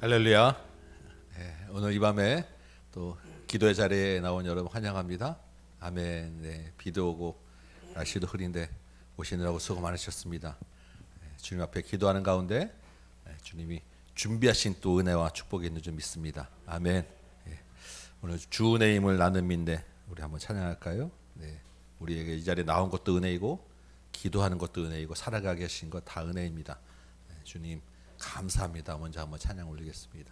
할렐루야. 오늘 이 밤에 또 기도의 자리에 나온 여러분 환영합니다. 아멘. 네, 비도 오고 날씨도 흐린데 오시느라고 수고 많으셨습니다. 주님 앞에 기도하는 가운데 주님이 준비하신 또 은혜와 축복이 있는 줄 믿습니다. 아멘. 오늘 주 은혜의 힘을 나는 믿네. 우리 한번 찬양할까요? 네, 우리에게 이 자리에 나온 것도 은혜이고 기도하는 것도 은혜이고 살아가게 하신 것 다 은혜입니다. 주님 감사합니다. 먼저 한번 찬양 올리겠습니다.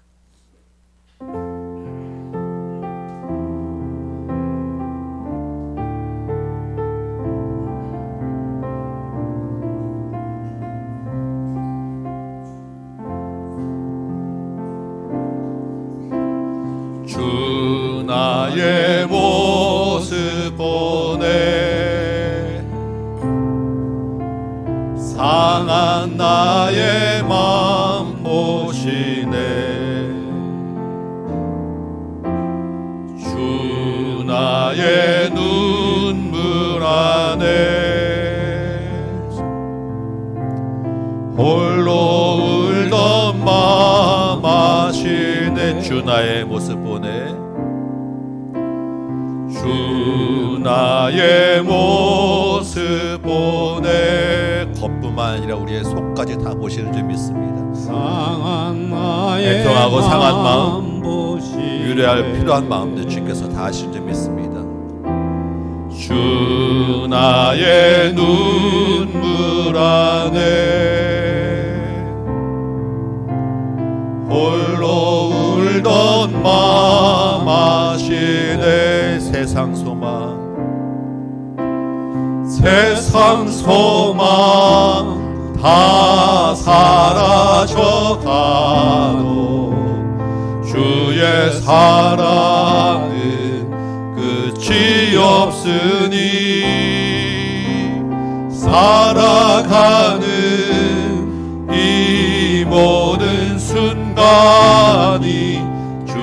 주 나의 모습 보네 상한 나의 마음 보시네 주 나의 눈물 안에 홀로 울던 마음 아시네 주 나의 모습 보네 주 나의 모습 보네 겉뿐만 아니라 우리의 속까지 다 보시는 줄 믿습니다. 상한 나의 애통하고 상한 마음 보시네. 유래할 필요한 마음들 주께서 다 아시는 줄 믿습니다. 주 나의 눈물 안에 홀로 울던 마음 아시네 세상 소망 다 사라져가도 주의 사랑은 끝이 없으니 살아가는 이 모든 순간이 주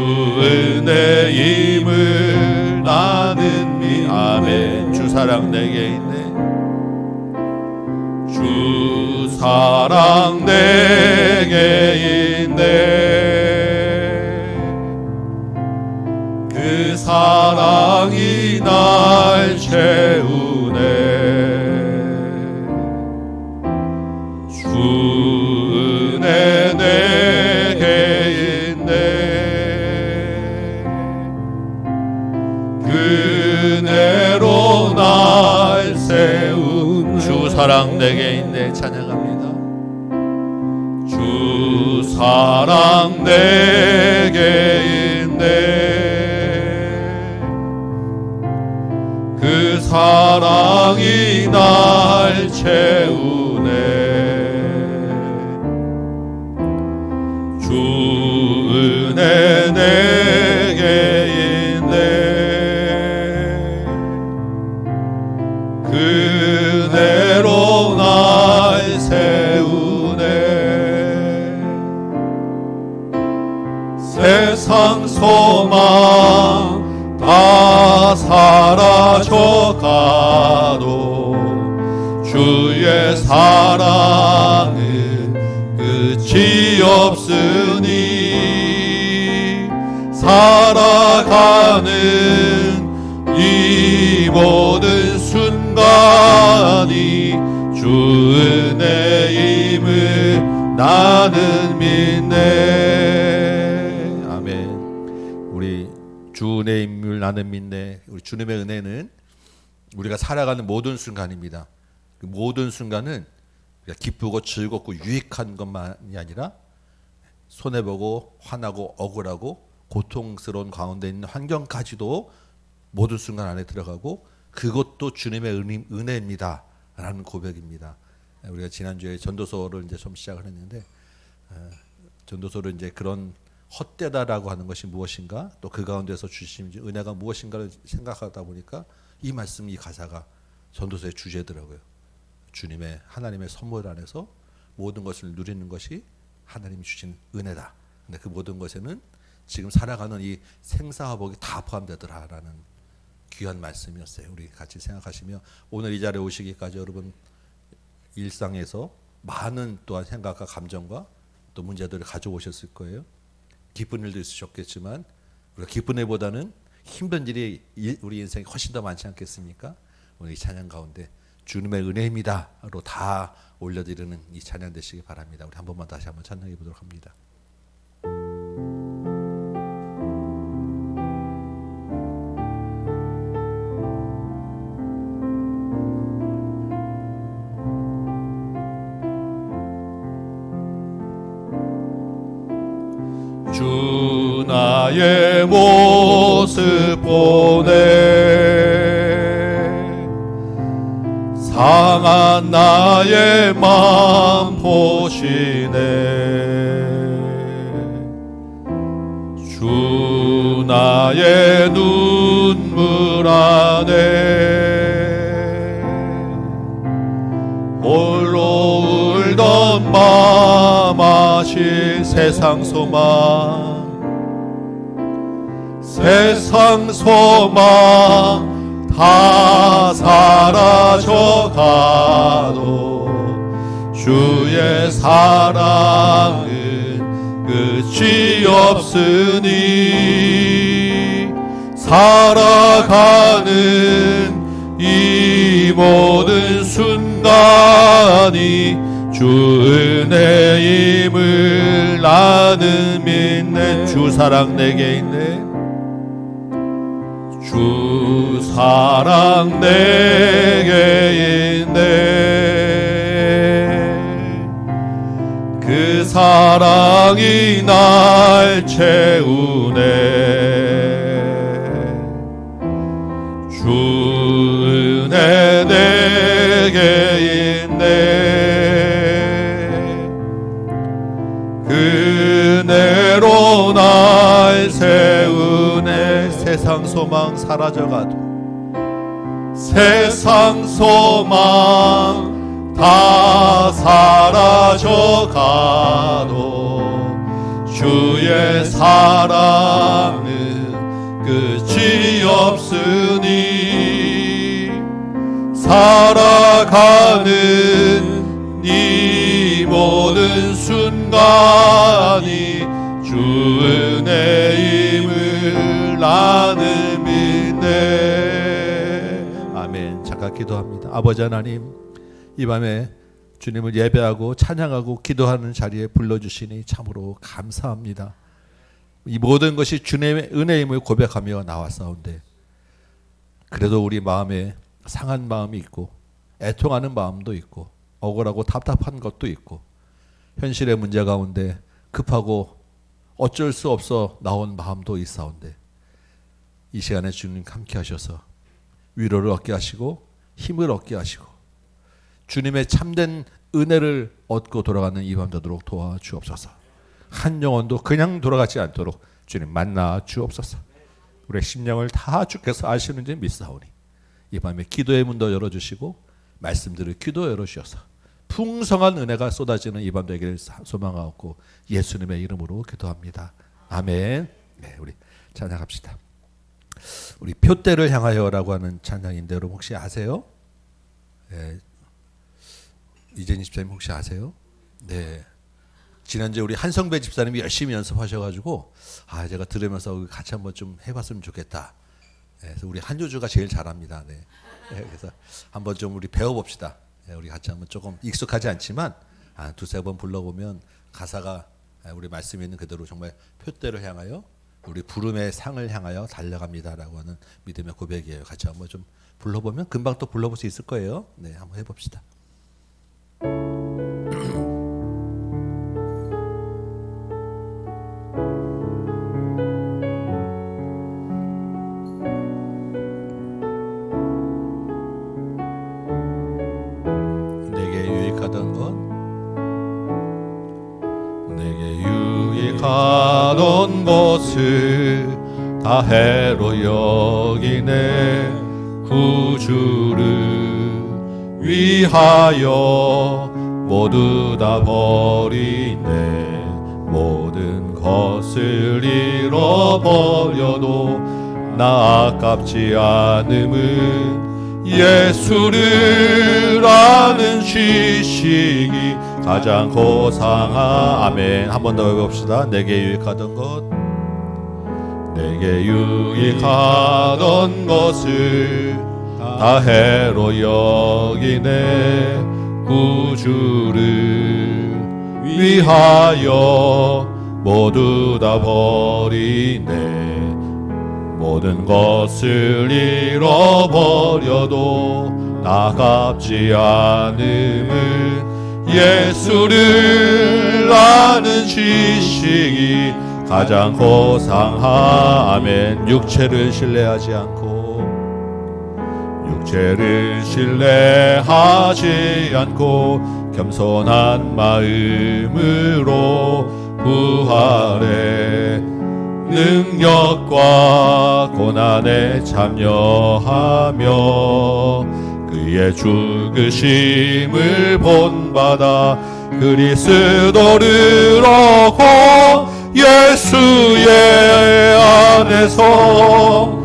은혜임을 나는 아멘. 주 사랑 내게 있네 주 사랑 내게 있네 그 사랑이 날 채우네 주 은혜 내게 있네 그 은혜로 날 세운 주 사랑 내게 있네 찬양합니다 주 사랑 내게 있네 그 사랑이 날 채우네 주 은혜 내게 있네 그대로 날 세우네 세상 소망 다 사라져가도 주의 사랑은 끝이 없으니 살아가는 이 모든 순간이 주 은혜임을 나는 믿네 아멘. 우리 주 은혜임을 나는 믿네. 우리 주님의 은혜는 우리가 살아가는 모든 순간입니다. 그 모든 순간은 기쁘고 즐겁고 유익한 것만이 아니라 손해보고 화나고 억울하고 고통스러운 가운데 있는 환경까지도 모든 순간 안에 들어가고 그것도 주님의 은혜입니다 라는 고백입니다. 우리가 지난주에 전도서를 이제 좀 시작을 했는데 전도서를 이제 그런 헛되다라고 하는 것이 무엇인가, 또 그 가운데서 주신 은혜가 무엇인가를 생각하다 보니까 이 말씀, 이 가사가 전도서의 주제더라고요. 주님의, 하나님의 선물 안에서 모든 것을 누리는 것이 하나님이 주신 은혜다. 근데 그 모든 것에는 지금 살아가는 이 생사화복이 다 포함되더라라는 귀한 말씀이었어요. 우리 같이 생각하시며 오늘 이 자리에 오시기까지 여러분 일상에서 많은 또한 생각과 감정과 또 문제들을 가져오셨을 거예요. 기쁜 일도 있으셨겠지만 우리가 기쁜 일보다는 힘든 일이 우리 인생에 훨씬 더 많지 않겠습니까? 오늘 이 찬양 가운데 주님의 은혜입니다로 다 올려드리는 이 찬양 되시기 바랍니다. 우리 한 번만 다시 한번 찬양해 보도록 합니다. 주 나의 모습 보네 상한 나의 맘 보시네 주 나의 눈물 안에 홀로 울던 맘 아신 세상 소망 다 사라져가도 주의 사랑은 끝이 없으니 살아가는 이 모든 순간이 주 은혜임을 나는 믿네. 주 사랑 내게 있네. 주 사랑 내게 있네. 그 사랑이 날 채우네. 주 은혜 내게 있네. 그네로 날 세우네. 세상 소망 사라져가도 세상 소망 다 사라져가도 주의 사랑은 끝이 없으니 살아가는 이 모든 순간이 주 은혜임을 나는 믿네. 아멘. 잠깐 기도합니다. 아버지 하나님, 이 밤에 주님을 예배하고 찬양하고 기도하는 자리에 불러주시니 참으로 감사합니다. 이 모든 것이 주님의 은혜임을 고백하며 나왔사온데 그래도 우리 마음에 상한 마음이 있고 애통하는 마음도 있고 억울하고 답답한 것도 있고 현실의 문제 가운데 급하고 어쩔 수 없어 나온 마음도 있사온데 이 시간에 주님 함께 하셔서 위로를 얻게 하시고 힘을 얻게 하시고 주님의 참된 은혜를 얻고 돌아가는 이 밤 되도록 도와주옵소서. 한 영혼도 그냥 돌아가지 않도록 주님 만나 주옵소서. 우리의 심령을 다 주께서 아시는지 믿사오니 이 밤에 기도의 문도 열어주시고 말씀들을 기도 열어주셔서 풍성한 은혜가 쏟아지는 이 밤 되기를 소망하옵고 예수님의 이름으로 기도합니다. 아멘. 네, 우리 찬양합시다. 우리 표대를 향하여라고 하는 찬양인데 여러분 혹시 아세요? 네, 이재니 집사님 혹시 아세요? 네. 지난주에 우리 한성배 집사님이 열심히 연습하셔가지고 제가 들으면서 같이 한번 좀 해봤으면 좋겠다. 네, 그래서 우리 한효주가 제일 잘합니다. 네. 네, 그래서 한번 좀 우리 배워봅시다. 네, 우리 같이 한번 조금 익숙하지 않지만 두세 번 불러보면 가사가 우리 말씀이 있는 그대로 정말 표대를 향하여 우리 부름의 상을 향하여 달려갑니다라고 하는 믿음의 고백이에요. 같이 한번 좀 불러보면 금방 또 불러볼 수 있을 거예요. 네, 한번 해봅시다. 내게 유익하던 것, 내게 유익하던 것을 다 해로 여기네 구주를 위하여 모두 다 버리네 모든 것을 잃어버려도 나 아깝지 않음은 예수를 아는 지식이 가장 고상하 아멘. 한 번 더 해봅시다. 내게 유익하던 것 내게 유익하던 것을 다 해로 여기네 구주를 위하여 모두 다 버리네 모든 것을 잃어버려도 아깝지 않음을 예수를 아는 지식이 가장 고상하 아멘. 육체를 신뢰하지 않고 육체를 신뢰하지 않고 겸손한 마음으로 부활의 능력과 고난에 참여하며 그의 죽으심을 본받아 그리스도를 얻고 예수의 안에서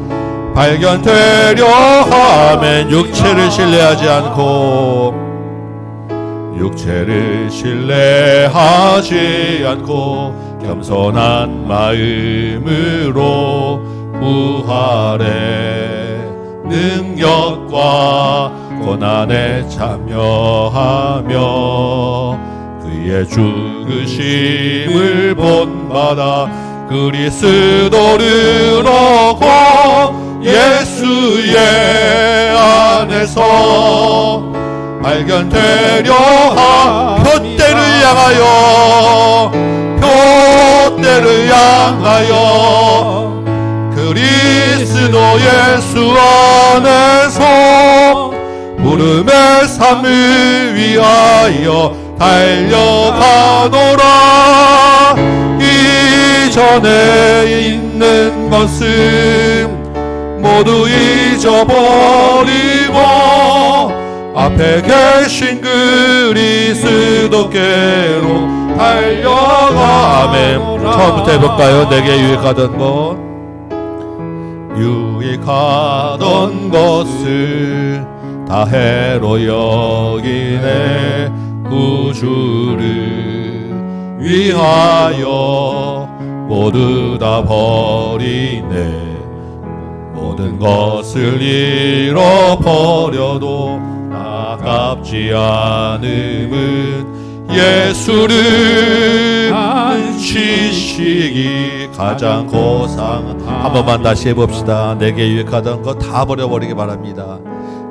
발견되려 하면 육체를 신뢰하지 않고 육체를 신뢰하지 않고 겸손한 마음으로 부활의 능력과 고난에 참여하며 그의 죽으심을 본받아 그리스도를 얻고 예수의 안에서 발견되려 표대를 향하여 표대를 향하여 그리스도 예수 안에서 부름의 삶을 위하여 달려가노라 이전에 있는 것은 모두 잊어버리고 앞에 계신 그리스도께로 달려가 아멘. 처음부터 해볼까요? 내게 유익하던 것 유익하던 것을 다 해로 여기네 구주를 위하여 모두 다 버리네 모든 것을 잃어버려도 아깝지 않음은 예수를 안 지식이 가장 고상 한 번만 다시 해봅시다. 내게 유익하던 것 다 버려버리기 바랍니다.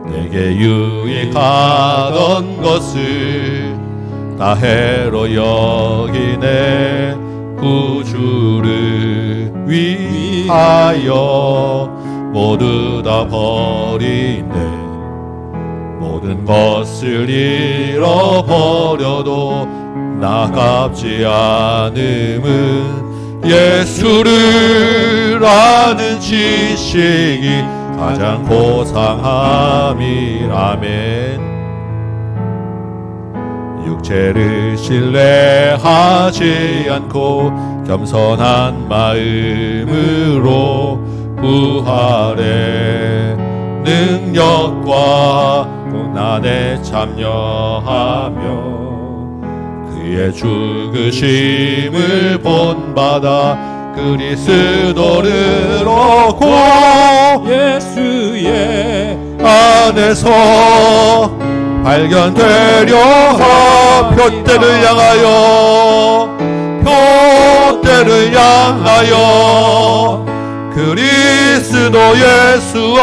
내게 유익하던 것을 다 해로 여기네 구주를 위하여 모두 다 버리네 모든 것을 잃어버려도 아깝지 않음은 예수를 아는 지식이 가장 고상함이 아멘. 육체를 신뢰하지 않고 겸손한 마음으로 부활의 능력과 고난에 참여하며 그의 죽으심을 본받아 그리스도를 얻고 예수의 안에서 발견되려 표대를 향하여 표대를 향하여 그리스도 예수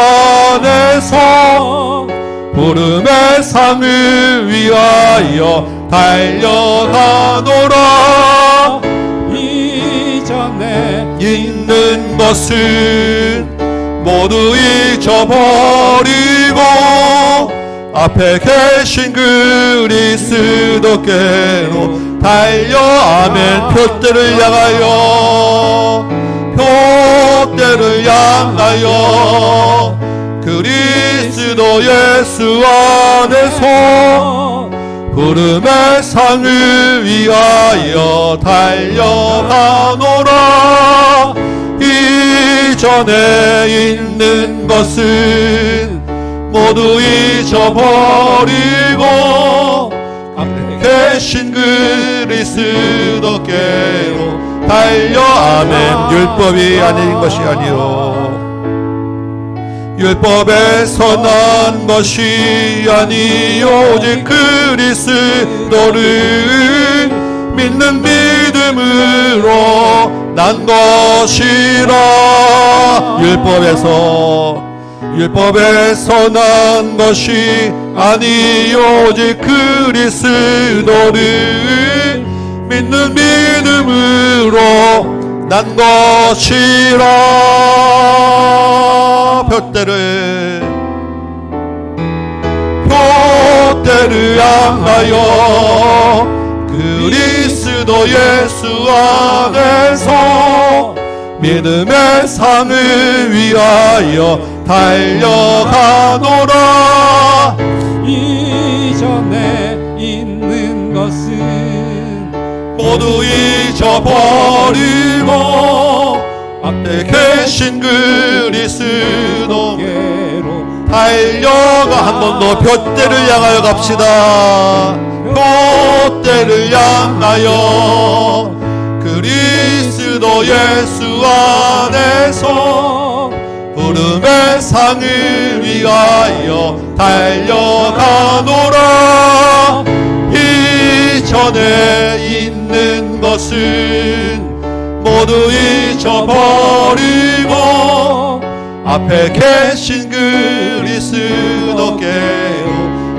안에서 부름의 상을 위하여 달려가노라 이전에 있는 것은 모두 잊어버리고 앞에 계신 그리스도께로 달려 아멘. 표대를 향하여 표대를 향하여 그리스도 예수 안에서 부름의 상을 위하여 달려가노라. 이전에 있는 것은 모두 잊어버리고 앞에 계신 그리스도께로 달려. 아멘. 율법이 아닌 것이 아니요 율법에서 난 것이 아니요 오직 그리스도를 믿는 믿음으로 난 것이라. 율법에서 난 것이 아니요 오직 그리스도를 믿는 믿음으로 난 것이라. 표대를 향하여 그리스도 예수 안에서 믿음의 상을 위하여 달려가노라. 이전에 있는 것은 모두 잊어버리고 앞에 계신 그리스도께로 달려가. 한 번 더 표대를 향하여 갑시다. 표대를 향하여 그리스도 예수 안에서 부름의 상을 위하여 달려가노라. 이전에 있는 것은 모두 잊어버리고 앞에 계신 그리스도께로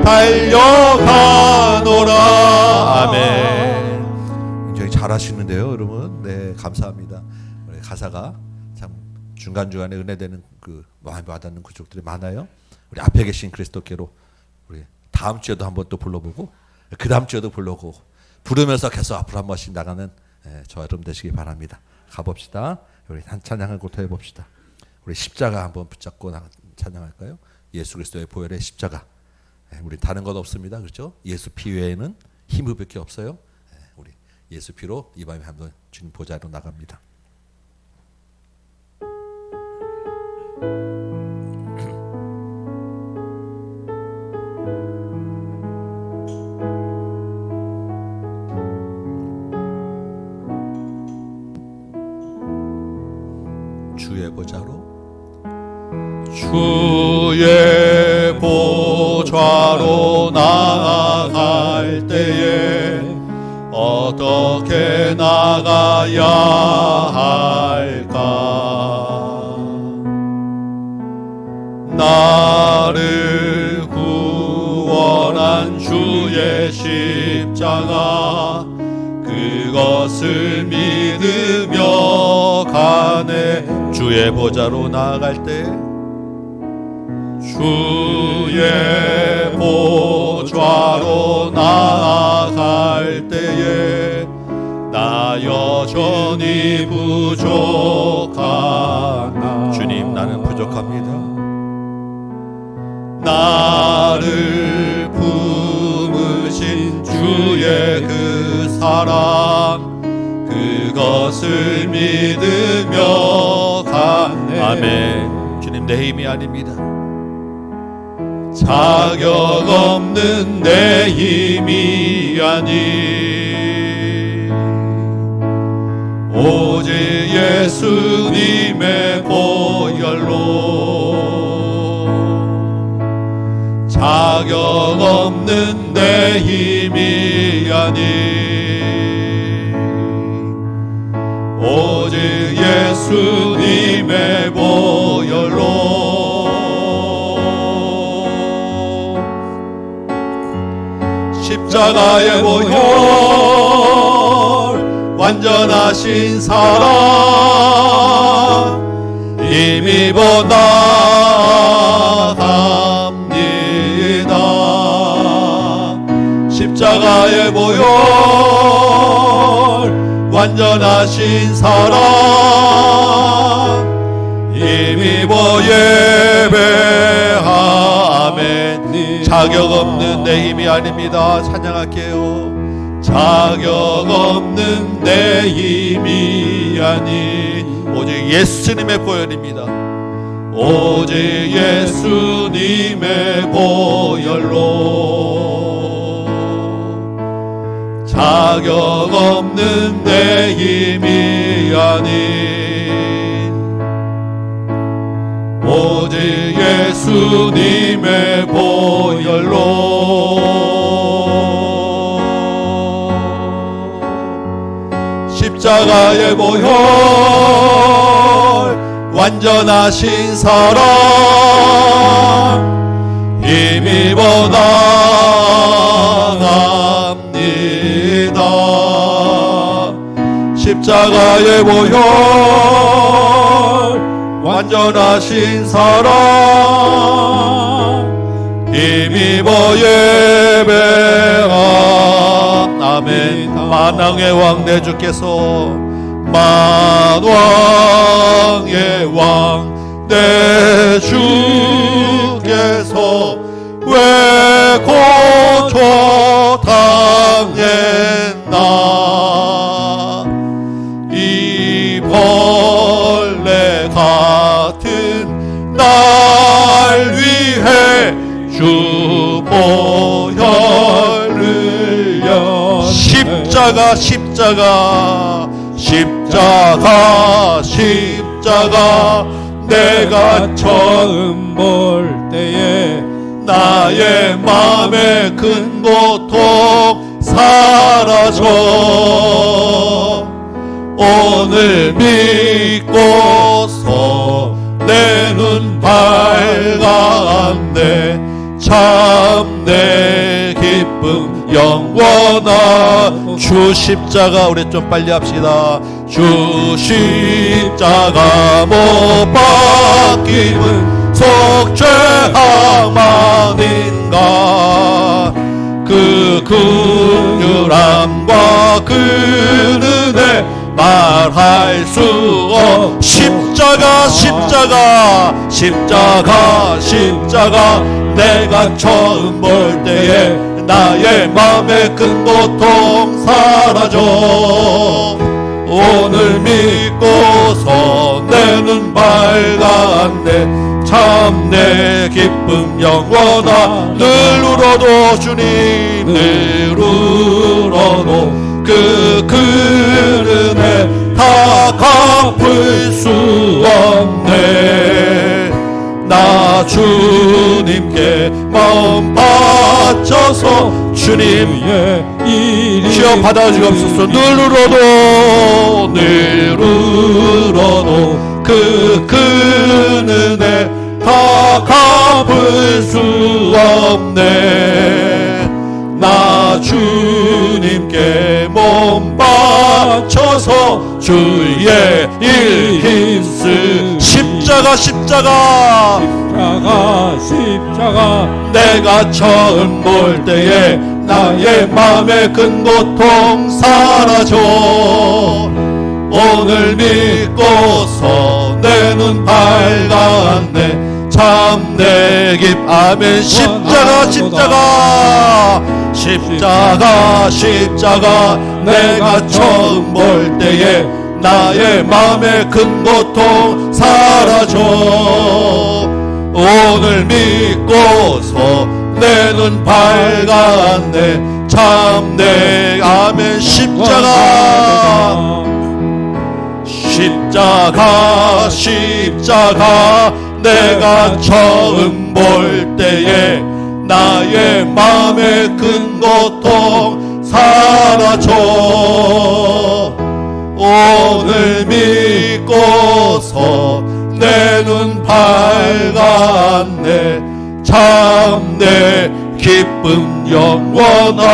달려가노라. 아멘. 굉장히 잘하시는데요, 여러분. 네, 감사합니다. 우리 가사가 참 중간중간에 은혜되는 그 마음에 와닿는 구절들이 많아요. 우리 앞에 계신 그리스도께로 우리 다음 주에도 한번 또 불러보고 그 다음 주에도 불러보고 부르면서 계속 앞으로 한 번씩 나가는 저 여러분 되시기 바랍니다. 가봅시다. 우리 한 찬양을 고터 해봅시다. 우리 십자가 한번 붙잡고 찬양할까요? 예수 그리스도의 보혈의 십자가. 우리 다른 것 없습니다. 그렇죠? 예수 피 외에는 힘을 볼 게 없어요. 우리 예수 피로 이 밤에 한번 주님 보좌로 나갑니다. 주의 보좌로 나아갈 때에 어떻게 나가야 할까? 나를 구원한 주의 십자가 그것을 믿으며 가네. 주의 보좌로 나아갈 때 주의 보좌로 나아갈 때에 나 여전히 부족하나. 주님, 나는 부족합니다. 나를 품으신 주의 그 사랑 그것을 믿으며 가네. 아멘. 주님, 내 힘이 아닙니다. 자격 없는 내 힘이 아니 오직 예수님의 보혈로 자격 없는 내 힘이 아니 오직 예수님의 보혈로 십자가의 보혈 완전하신 사랑 힘입어 나갑니다. 십자가의 보혈 완전하신 사랑 내 힘이 아닙니다. 찬양할게요. 자격 없는 내 힘이 아닌 오직 예수님의 보혈입니다. 오직 예수님의 보혈로 자격 없는 내 힘이 아닌 오직 예수님의 보혈로 십자가의 보혈 완전하신 사랑 힘이보다 납니다. 십자가의 보혈 완전하신 사랑 힘입어 예배하 아멘. 만왕의 왕 내 주께서 만왕의 왕 내 주께서 왜 고초 당했나 이 벌레 같은 날 위해 주 보혈을 여 십자가 십자가 십자가 십자가 내가 처음 볼 때에 나의 마음의 큰 고통 사라져 오늘 믿고서 내 눈 밝았네 참 내 기쁨 영원한 주 십자가 우리 좀 빨리 합시다. 주 십자가 못 박힘은 속죄함 아닌가 그 긍휼함과 그 은혜 말할 수 없 십자가 십자가 십자가 십자가 내가 처음 볼 때에 나의 맘의 큰 고통 사라져 오늘 믿고서 내 눈 밝았네 참 내 기쁨 영원하 늘 울어도 주님 늘 울어도 그 은혜 다 갚을 수 없네 나 주님께 마음 바쳐서 주님의 시험 받아주옵소서 늘 울어도 그 은혜 다 갚을 수 없네 나 주님께 몸 바쳐서 주의 일 힘쓰 십자가 십자가 내가 처음 볼 때에 나의 맘의 큰 고통 사라져 오늘 믿고서 내 눈 밝았네 참 내 깁 아멘 십자가 십자가 십자가 십자가 내가 처음 볼 때에 나의 맘의 큰 고통 사라져 오늘 믿고서 내 눈 밝았네 참 내 아멘 십자가 십자가 십자가 내가 처음 볼 때에 나의 맘의 큰 고통 사라져 오늘 믿고서 내 눈 밝았네 참 내 기쁨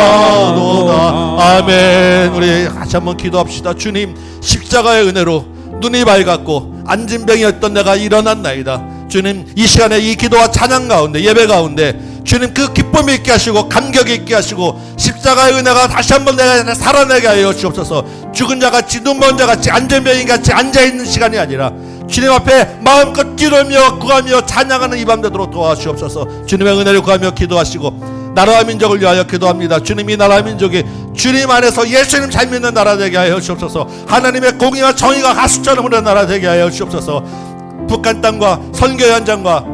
영원하도다 아멘. 우리 다시 한번 기도합시다. 주님 십자가의 은혜로 눈이 밝았고 안진병이었던 내가 일어났나이다. 주님 이 시간에 이 기도와 찬양 가운데 예배 가운데 주님 그 기쁨이 있게 하시고 감격이 있게 하시고 십자가의 은혜가 다시 한번 내가 살아나게 하여 주옵소서. 죽은 자같이 눈먼 자같이 안전병인같이 앉아있는 시간이 아니라 주님 앞에 마음껏 기도하며 구하며 찬양하는 이 밤 되도록 도와주옵소서. 주님의 은혜를 구하며 기도하시고 나라와 민족을 위하여 기도합니다. 주님, 이 나라와 민족이 주님 안에서 예수님 잘 믿는 나라 되게 하여 주옵소서. 하나님의 공의와 정의가 가수처럼 흐르는 나라 되게 하여 주옵소서. 북한 땅과 선교 현장과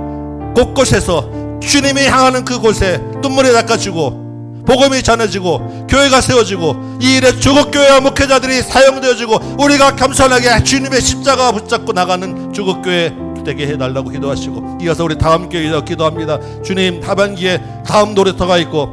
곳곳에서 주님이 향하는 그곳에 눈물이 닦아지고 복음이 전해지고 교회가 세워지고 이 일에 주국교회와 목회자들이 사용되어지고 우리가 겸손하게 주님의 십자가 붙잡고 나가는 주국교회 되게 해달라고 기도하시고, 이어서 우리 다음 교회에서 기도합니다. 주님, 하반기에 다음 놀이터가 있고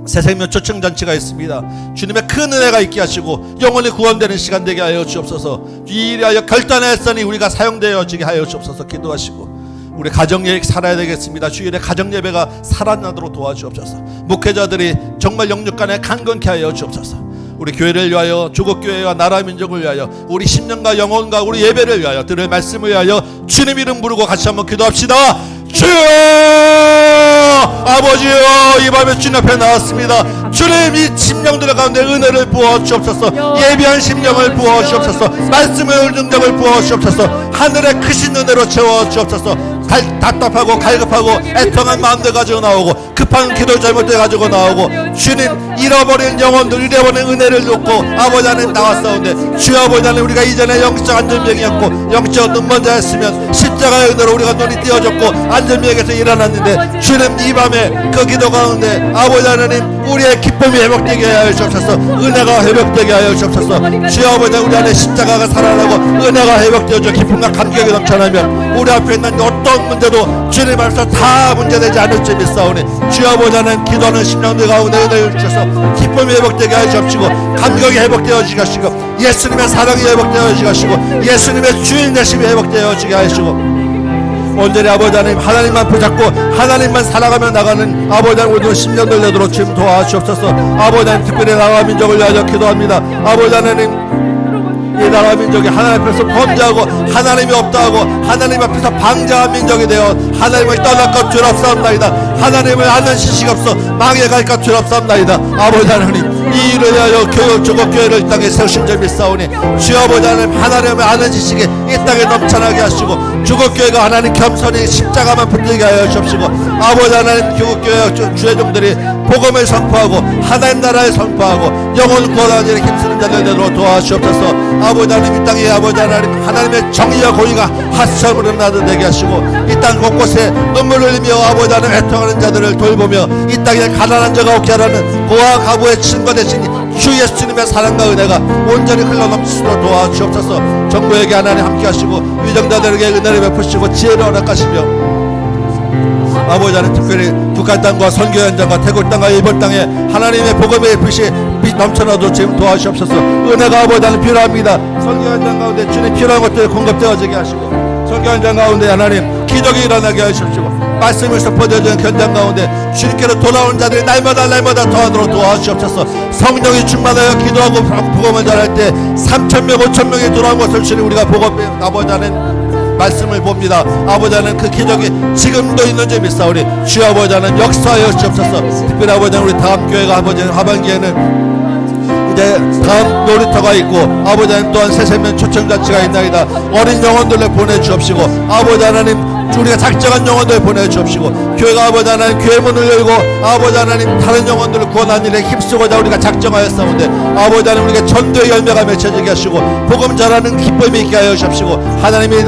새생명 초청잔치가 있습니다. 주님의 큰 은혜가 있게 하시고 영원히 구원되는 시간 되게 하여 주옵소서. 이 일에 하여 결단했으니 우리가 사용되어지게 하여 주옵소서. 기도하시고 우리 가정예배 살아야 되겠습니다. 주일에 가정예배가 살아나도록 도와주옵소서. 목회자들이 정말 영육간에 강건케 하여 주옵소서. 우리 교회를 위하여, 조국교회와 나라 민족을 위하여, 우리 심령과 영혼과 우리 예배를 위하여, 들을 말씀을 위하여 주님 이름 부르고 같이 한번 기도합시다. 주여, 아버지여, 이 밤에 주님 앞에 나왔습니다. 주님, 이 심령들 가운데 은혜를 부어 주옵소서. 예비한 심령을 부어 주옵소서. 말씀의 능력을 부어 주옵소서. 하늘의 크신 은혜로 채워 주옵소서. 답답하고 갈급하고 애통한 마음들 가지고 나오고 급한 기도 잘못돼 가지고 나오고 주님, 잃어버린 영혼들, 잃어버린 은혜를 놓고 아버지 하나님 나왔사온데, 주여 아버지 하나님, 우리가 이전에 영적 안전병이었고 영적 눈먼자였으면 십자가의 은혜로 우리가 눈이 띄어졌고 안전병에서 일어났는데, 주님 이 밤에 그 기도 가운데 아버지 하나님 우리의 기쁨이 회복되게 하여 주옵소서. 은혜가 회복되게 하여 주옵소서. 주여 아버지, 우리 안에 십자가가 살아나고 은혜가 회복되어져 기쁨과 감격이 넘쳐나면 우리 앞에 있는 어떤 문제도 주님 앞에서 다 문제되지 않을 줄 믿사오니, 주여 아버지 하나님, 기도하는 심령들 가운데 은혜를 주셔서 기쁨이 회복되게 하여 주옵시고 감격이 회복되어 주시고 예수님의 사랑이 회복되어 주시고 예수님의 주인 되심이 회복되어 주게 하시고, 온전히 아버지 하나님 하나님만 붙잡고 하나님만 살아가며 나가는 아버지 하나님 모든 심령들 되도록 주님 도와주옵소서. 아버지 하나님, 특별히 나라 민족을 위하여 기도합니다. 아버지 하나님, 이 나라 민족이 하나님 앞에서 범죄하고 하나님이 없다 하고 하나님 앞에서 방자한 민족이 되어 하나님을 떠날 것 두렵사옵나이다. 하나님을 아는 지식 없어 망해갈 것 두렵사옵나이다. 아버지 하나님, 이 일을 위하여 교회, 조국교회를 이 땅에 세우신 줄 믿사오니, 주여 아버지 하나님, 하나님을 아는 지식이 이 땅에 넘쳐나게 하시고 조국교회가 하나님 겸손히 십자가만 붙들게 하여 주옵시고, 아버지 하나님, 조국교회 주회종들이 복음을 선포하고 하나님 나라를 선포하고 영혼 구원하는 일에 힘쓰는 자들 되도록 도와주옵소서. 아버지 하나님, 이 땅에 아버지 하나님 하나님의 정의와 공의가 하수처럼 나타나게 하시고 이 땅 곳곳에 눈물을 흘리며 아버지 하나님 애통하는 자들을 돌보며 이 땅에 가난한 자가 없게 하라는 고아 가부의 친구 대신 주 예수님의 사랑과 은혜가 온전히 흘러넘치도록 도와주옵소서. 정부에게 하나님 함께 하시고 위정자들에게 은혜를 베푸시고 지혜를 허락하시며, 아버지 하나님, 특별히 북한 땅과 선교 현장과 태국 땅과 일본 땅에 하나님의 복음의 빛이 넘쳐나도 지금 도와주옵소서. 은혜가 아버지 하나님 필요합니다. 선교 현장 가운데 주님 필요한 것들이 공급되어지게 하시고, 선교 현장 가운데 하나님 기적이 일어나게 하십시오. 말씀을 선포되어지는 현장 가운데 주님께로 돌아오는 자들이 날마다 더하도록 도와주옵소서. 성령이 충만하여 기도하고 복음을 전할 때 3,000명 5,000명이 돌아온 것을 주님 우리가 보고 아버지 하나님 말씀을 봅니다. 아버지 하나님, 그 기적이 지금도 있는 줄 믿사오니 주여 아버지 하나님 역사하여 주옵소서. 특별히 아버지 하나님, 우리 다음 교회가 아버지 하반기에는 이제 다음 놀이터가 있고 아버지 하나님 또한 새생명 초청잔치가 있나이다. 어린 영혼들을 보내주옵시고 아버지 하나님, 우리가 작정한 영혼들을 보내주옵시고 교회가 아버지 하나님 교회 문을 열고 아버지 하나님 다른 영혼들을 구원하는 일에 힘쓰고자 우리가 작정하였사온데, 아버지 하나님 우리가 전도의 열매가 맺혀지게 하시고 복음 전하는 기쁨이 있게 하여 주옵시고, 하나님이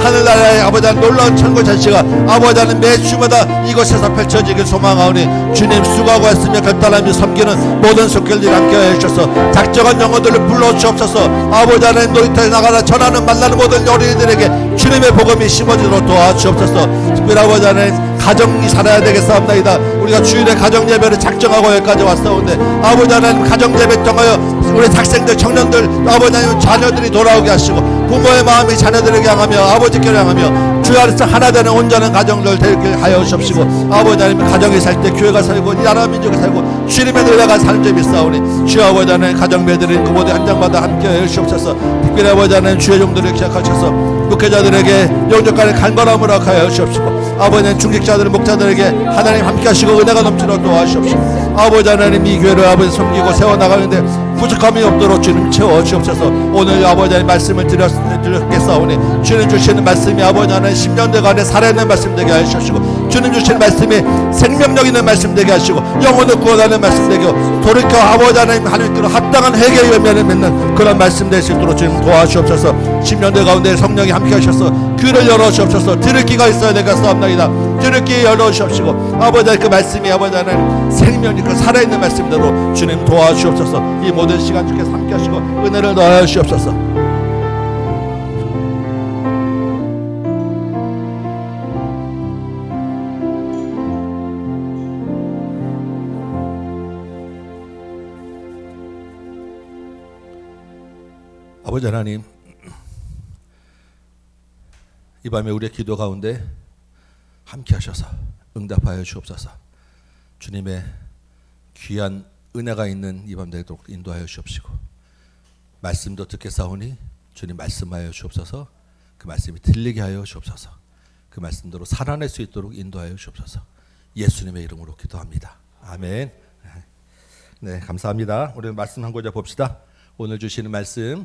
하늘나라의 아버지 하나님 놀라운 천국 잔치가 아버지 하나님 매 주마다 이곳에서 펼쳐지길 소망하오니, 주님 수고하고 했으며 결단하며 섬기는 모든 속결들이 함께 하여 주셔서 작정한 영혼들을 불러주옵소서. 아버지 하나님, 놀이터에 나가라 전하는 만나는 모든 어린이들에게 주님의 복음이 심어지도록 도와주옵소서. 특별히 아버지 하나님, 가정이 살아야 되겠사옵나이다. 우리가 주일에 가정 예배를 작정하고 여기까지 왔사온데 아버지 하나님, 가정 예배 통하여 우리 학생들, 청년들, 아버지 하나님 자녀들이 돌아오게 하시고 부모의 마음이 자녀들에게 향하며 아버지께로 향하며 주 안에서 하나 되는 온전한 가정들 되게 하여 주옵시고, 아버지 하나님, 가정이 살 때 교회가 살고 나라 민족이 살고 주님의 노래가 사는 점이 있사오니 주여 아버지 하나님, 가정 매드린 그 모든 현장마다 함께 하여 주옵소서. 특별히 아버지 하나님, 주의 종들을 기억하셔서 목회자들에게 영적간의 간건함을 하여 주옵시고, 아버지 하나님, 중직자들 목자들에게 하나님 함께 하시고 은혜가 넘치도록 도와주옵시고, 아버지 하나님, 이 교회를 아버지 섬기고 세워나가는데 부족함이 없도록 주님 채워주옵소서. 오늘 아버지 하나님 말씀을 드렸겠사오니 주님 주시는 말씀이 아버지 하나님 10년대 간에 살아있는 말씀 되게 하여 주옵시고 주님 주신 말씀이 생명력 있는 말씀 되게 하시고 영혼을 구원하는 말씀 되게 하고 돌이켜 아버지 하나님께로 합당한 회개의 열매를 맺는 그런 말씀 될 수 있도록 주님 도와주옵소서. 10년대 가운데 성령이 함께 하셔서 귀를 열어주옵소서. 들을 귀가 있어야 내가 싸움나이다. 들을 귀 열어주옵시고 아버지 그 말씀이 아버지 하나님 생명이 그 살아있는 말씀대로 주님 도와주옵소서. 이 모든 시간 주께서 함께 하시고 은혜를 넣어 주옵소서. 아버지 하나님, 이 밤에 우리의 기도 가운데 함께 하셔서 응답하여 주옵소서. 주님의 귀한 은혜가 있는 이 밤 되도록 인도하여 주옵시고 말씀도 듣겠사오니 주님 말씀하여 주옵소서. 그 말씀이 들리게 하여 주옵소서. 그 말씀대로 살아낼 수 있도록 인도하여 주옵소서. 예수님의 이름으로 기도합니다. 아멘. 네, 감사합니다. 우리 말씀 한 구절 봅시다. 오늘 주시는 말씀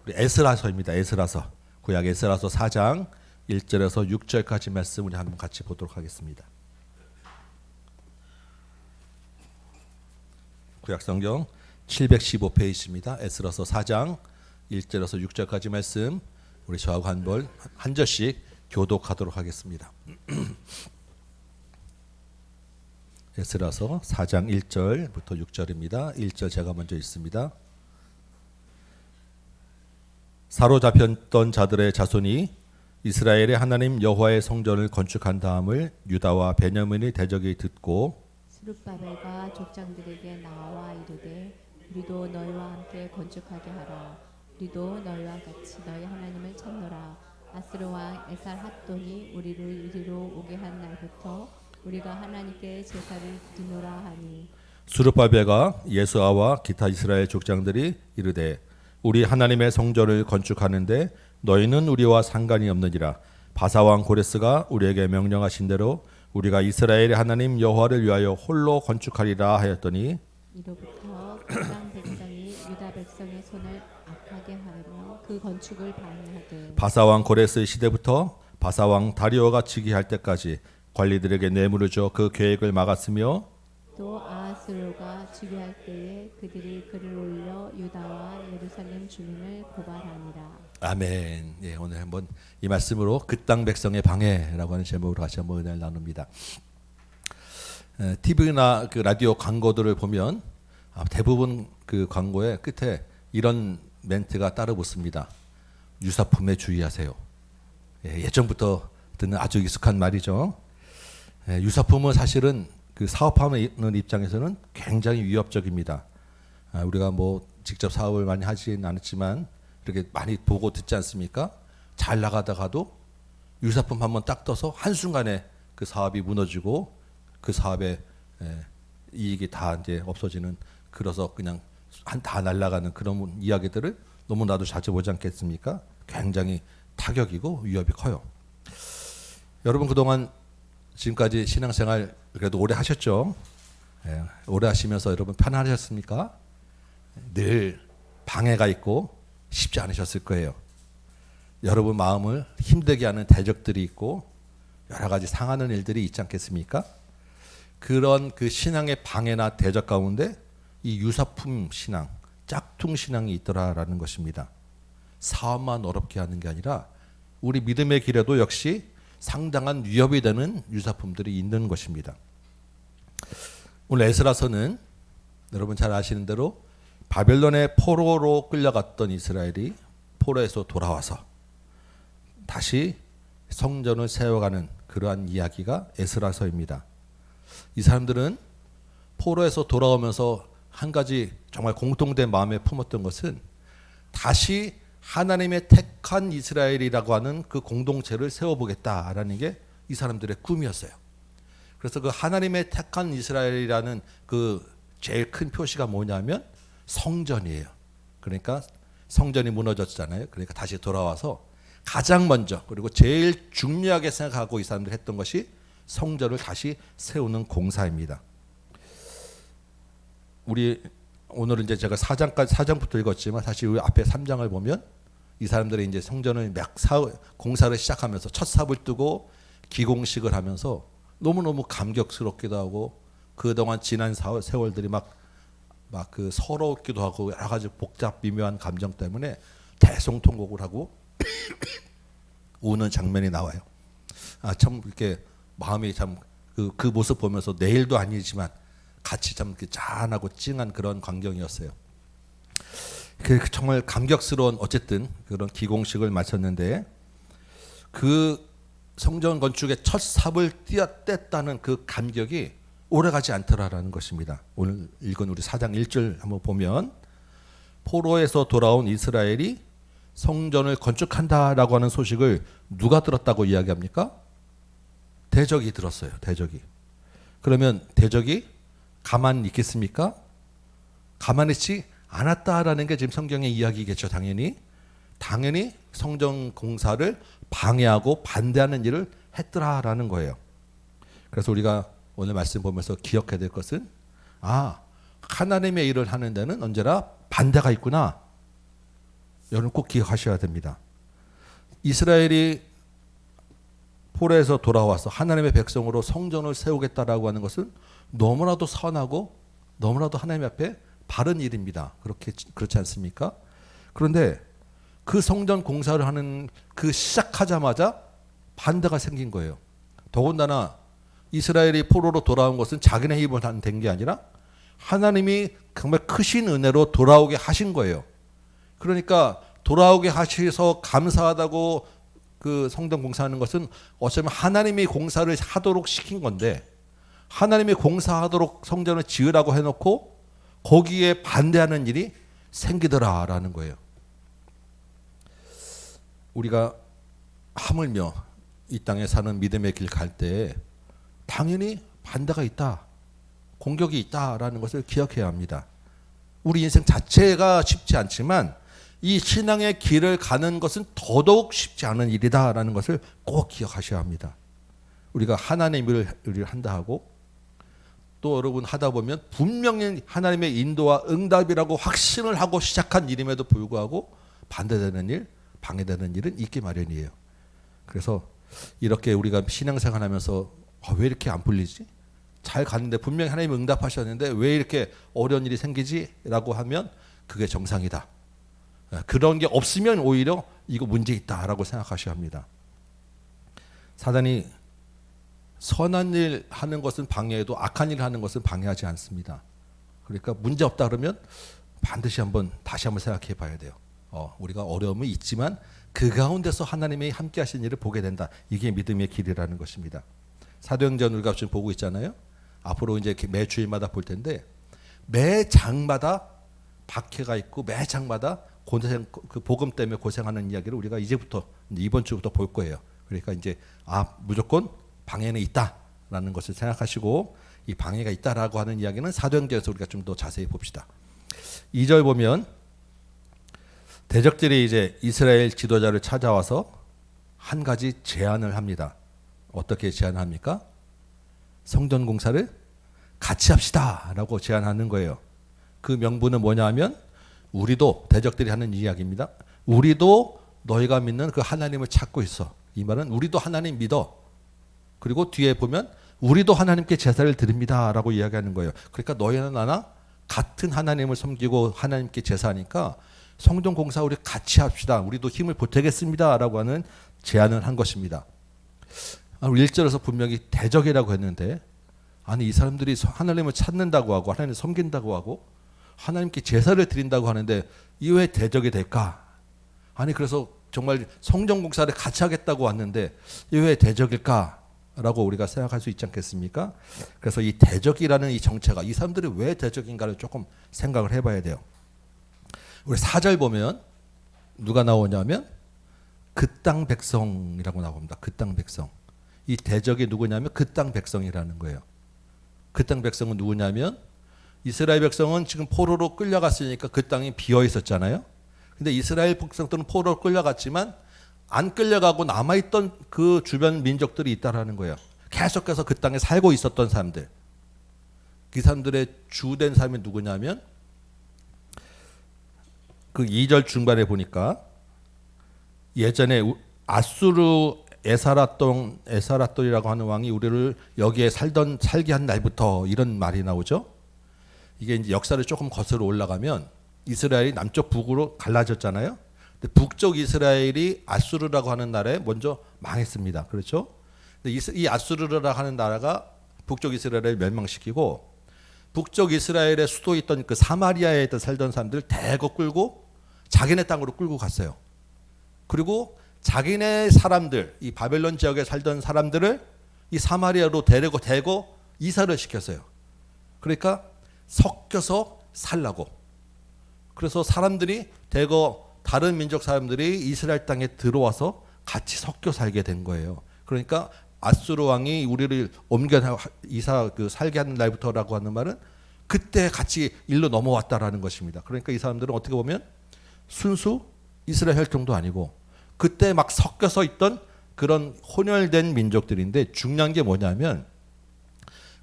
우리 에스라서입니다. 에스라서 구약 에스라서 4장 1절에서 6절까지 말씀 우리 한번 같이 보도록 하겠습니다. 구약 성경 715페이지입니다. 에스라서 4장 1절에서 6절까지 말씀 우리 저하고 한 절씩 교독하도록 하겠습니다. 에스라서 4장 1절부터 6절입니다. 1절 제가 먼저 읽습니다. 사로잡혔던 자들의 자손이 이스라엘의 하나님 여호와의 성전을 건축한 다음을 유다와 베냐민의 대적이 듣고 스룹바벨과 족장들에게 나와 이르되 우리도 너희와 함께 건축하게 하라. 우리도 너희와 같이 너희 하나님을 찾노라. 아스르 왕 에살핫돈이 우리를 이리로 오게 한 날부터 우리가 하나님께 제사를 드리노라 하니 수르바벨과 예수아와 기타 이스라엘 족장들이 이르되 우리 하나님의 성전을 건축하는데 너희는 우리와 상관이 없느니라. 바사왕 고레스가 우리에게 명령하신 대로 우리가 이스라엘의 하나님 여호와를 위하여 홀로 건축하리라 하였더니 이로부터 그 땅 백성이 유다 백성의 손을 악하게 하며 그 건축을 방해하되 바사왕 고레스의 시대부터 바사왕 다리오가 즉위할 때까지 관리들에게 뇌물을 줘 그 계획을 막았으며 또 아하스로가 즉위할 때에 그들이 글을 올려 유다와 예루살렘 주민을 고발하니라. 아멘. 예, 오늘 한번 이 말씀으로 그 땅 백성의 방해라고 하는 제목으로 같이 한번 은혜를 나눕니다. TV나 그 라디오 광고들을 보면 대부분 그 광고의 끝에 이런 멘트가 따로 붙습니다. 유사품에 주의하세요. 예전부터 듣는 아주 익숙한 말이죠. 유사품은 사실은 그 사업하는 입장에서는 굉장히 위협적입니다. 우리가 뭐 직접 사업을 많이 하지는 않았지만 이렇게 많이 보고 듣지 않습니까? 잘 나가다가도 유사품 한번 딱 떠서 한순간에 그 사업이 무너지고 그 사업의 이익이 다 이제 없어지는, 그래서 그냥 다 날아가는 그런 이야기들을 너무나도 자주 보지 않겠습니까? 굉장히 타격이고 위협이 커요. 여러분 그동안 지금까지 신앙생활 그래도 오래 하셨죠? 오래 하시면서 여러분 편안하셨습니까? 늘 방해가 있고 쉽지 않으셨을 거예요. 여러분 마음을 힘들게 하는 대적들이 있고 여러 가지 상하는 일들이 있지 않겠습니까? 그런 그 신앙의 방해나 대적 가운데 이 유사품 신앙, 짝퉁 신앙이 있더라라는 것입니다. 사업만 어렵게 하는 게 아니라 우리 믿음의 길에도 역시 상당한 위협이 되는 유사품들이 있는 것입니다. 오늘 에스라서는 여러분 잘 아시는 대로 바벨론의 포로로 끌려갔던 이스라엘이 포로에서 돌아와서 다시 성전을 세워가는 그러한 이야기가 에스라서입니다. 이 사람들은 포로에서 돌아오면서 한 가지 정말 공통된 마음에 품었던 것은 다시 하나님의 택한 이스라엘이라고 하는 그 공동체를 세워보겠다라는 게 이 사람들의 꿈이었어요. 그래서 그 하나님의 택한 이스라엘이라는 그 제일 큰 표시가 뭐냐면 성전이에요. 그러니까 성전이 무너졌잖아요. 그러니까 다시 돌아와서 가장 먼저 그리고 제일 중요하게 생각하고 이 사람들이 했던 것이 성전을 다시 세우는 공사입니다. 우리 오늘은 이제 제가 4장부터 읽었지만 사실 우리 앞에 3장을 보면 이 사람들이 이제 성전을 공사를 시작하면서 첫 삽을 뜨고 기공식을 하면서 너무너무 감격스럽기도 하고 그동안 지난 세월들이 막 그 서러웠기도 하고 여러 가지 복잡 미묘한 감정 때문에 대성통곡을 하고 우는 장면이 나와요. 참 이렇게 마음이 참 그 모습 보면서 내일도 아니지만 같이 참 이렇게 짠하고 찡한 그런 광경이었어요. 정말 감격스러운 어쨌든 그런 기공식을 마쳤는데 그 성전 건축의 첫 삽을 뗐다는 그 감격이 오래가지 않더라라는 것입니다. 오늘 읽은 우리 4장 1절 한번 보면 포로에서 돌아온 이스라엘이 성전을 건축한다라고 하는 소식을 누가 들었다고 이야기합니까? 대적이 들었어요. 대적이. 그러면 대적이 가만히 있겠습니까? 가만히 있지 않았다라는 게 지금 성경의 이야기겠죠. 당연히 성전 공사를 방해하고 반대하는 일을 했더라라는 거예요. 그래서 우리가 오늘 말씀 보면서 기억해야 될 것은 하나님의 일을 하는 데는 언제나 반대가 있구나. 여러분 꼭 기억하셔야 됩니다. 이스라엘이 포로에서 돌아와서 하나님의 백성으로 성전을 세우겠다라고 하는 것은 너무나도 선하고 너무나도 하나님 앞에 바른 일입니다. 그렇지 않습니까? 그런데 그 성전 공사를 하는 그 시작하자마자 반대가 생긴 거예요. 더군다나 이스라엘이 포로로 돌아온 것은 자기네 힘으로 된 게 아니라 하나님이 정말 크신 은혜로 돌아오게 하신 거예요. 그러니까 돌아오게 하셔서 감사하다고 그 성전 공사하는 것은 어쩌면 하나님이 공사를 하도록 시킨 건데 하나님이 공사하도록 성전을 지으라고 해놓고 거기에 반대하는 일이 생기더라라는 거예요. 우리가 하물며 이 땅에 사는 믿음의 길 갈 때 당연히 반대가 있다, 공격이 있다라는 것을 기억해야 합니다. 우리 인생 자체가 쉽지 않지만 이 신앙의 길을 가는 것은 더더욱 쉽지 않은 일이다라는 것을 꼭 기억하셔야 합니다. 우리가 하나님의 일을 한다 하고 또 여러분 하다 보면 분명히 하나님의 인도와 응답이라고 확신을 하고 시작한 일임에도 불구하고 반대되는 일, 방해되는 일은 있기 마련이에요. 그래서 이렇게 우리가 신앙생활하면서 왜 이렇게 안 풀리지? 잘 갔는데 분명히 하나님이 응답하셨는데 왜 이렇게 어려운 일이 생기지? 라고 하면 그게 정상이다. 그런 게 없으면 오히려 이거 문제 있다라고 생각하셔야 합니다. 사단이 선한 일 하는 것은 방해해도 악한 일 하는 것은 방해하지 않습니다. 그러니까 문제 없다 그러면 반드시 다시 한번 생각해 봐야 돼요. 우리가 어려움이 있지만 그 가운데서 하나님이 함께 하신 일을 보게 된다. 이게 믿음의 길이라는 것입니다. 사도행전 우리가 지금 보고 있잖아요. 앞으로 이제 매 주일마다 볼 텐데 매 장마다 박해가 있고 매 장마다 그 복음 때문에 고생하는 이야기를 우리가 이번 주부터 볼 거예요. 그러니까 이제 무조건 방해는 있다라는 것을 생각하시고 이 방해가 있다라고 하는 이야기는 사도행전에서 우리가 좀 더 자세히 봅시다. 2절 보면 대적들이 이제 이스라엘 지도자를 찾아와서 한 가지 제안을 합니다. 어떻게 제안합니까? 성전 공사를 같이 합시다라고 제안하는 거예요. 그 명분은 뭐냐 하면 우리도 대적들이 하는 이야기입니다. 우리도 너희가 믿는 그 하나님을 찾고 있어. 이 말은 우리도 하나님 믿어. 그리고 뒤에 보면 우리도 하나님께 제사를 드립니다라고 이야기하는 거예요. 그러니까 너희나 나나 같은 하나님을 섬기고 하나님께 제사하니까 성전 공사 우리 같이 합시다. 우리도 힘을 보태겠습니다라고 하는 제안을 한 것입니다. 1절에서 분명히 대적이라고 했는데 이 사람들이 하나님을 찾는다고 하고 하나님을 섬긴다고 하고 하나님께 제사를 드린다고 하는데 이 왜 대적이 될까? 그래서 정말 성전 공사를 같이 하겠다고 왔는데 이 왜 대적일까? 라고 우리가 생각할 수 있지 않겠습니까? 그래서 이 대적이라는 이 정체가 이 사람들이 왜 대적인가를 조금 생각을 해봐야 돼요. 우리 4절 보면 누가 나오냐면 그 땅 백성이라고 나옵니다. 그 땅 백성. 이 대적이 누구냐면 그 땅 백성이라는 거예요. 그 땅 백성은 누구냐면 이스라엘 백성은 지금 포로로 끌려갔으니까 그 땅이 비어 있었잖아요. 근데 이스라엘 백성들은 포로로 끌려갔지만 안 끌려가고 남아있던 그 주변 민족들이 있다라는 거예요. 계속해서 그 땅에 살고 있었던 사람들. 그 사람들의 주된 사람이 누구냐면 그 2절 중반에 보니까 예전에 아수르 에사라돈이라고 하는 왕이 우리를 여기에 살게 한 날부터 이런 말이 나오죠. 이게 이제 역사를 조금 거슬러 올라가면 이스라엘이 남쪽 북으로 갈라졌잖아요. 근데 북쪽 이스라엘이 아수르라고 하는 나라에 먼저 망했습니다. 그렇죠? 근데 이 아수르라고 하는 나라가 북쪽 이스라엘을 멸망시키고 북쪽 이스라엘의 수도에 있던 그 사마리아에 살던 사람들 대거 끌고 자기네 땅으로 끌고 갔어요. 그리고 자기네 사람들, 이 바벨론 지역에 살던 사람들을 이 사마리아로 대고 이사를 시켰어요. 그러니까 섞여서 살라고. 그래서 사람들이 대거 다른 민족 사람들이 이스라엘 땅에 들어와서 같이 섞여 살게 된 거예요. 그러니까 아수르 왕이 우리를 살게 하는 날부터라고 하는 말은 그때 같이 일로 넘어왔다라는 것입니다. 그러니까 이 사람들은 어떻게 보면 순수 이스라엘 혈통도 아니고 그때 막 섞여서 있던 그런 혼혈된 민족들인데, 중요한 게 뭐냐면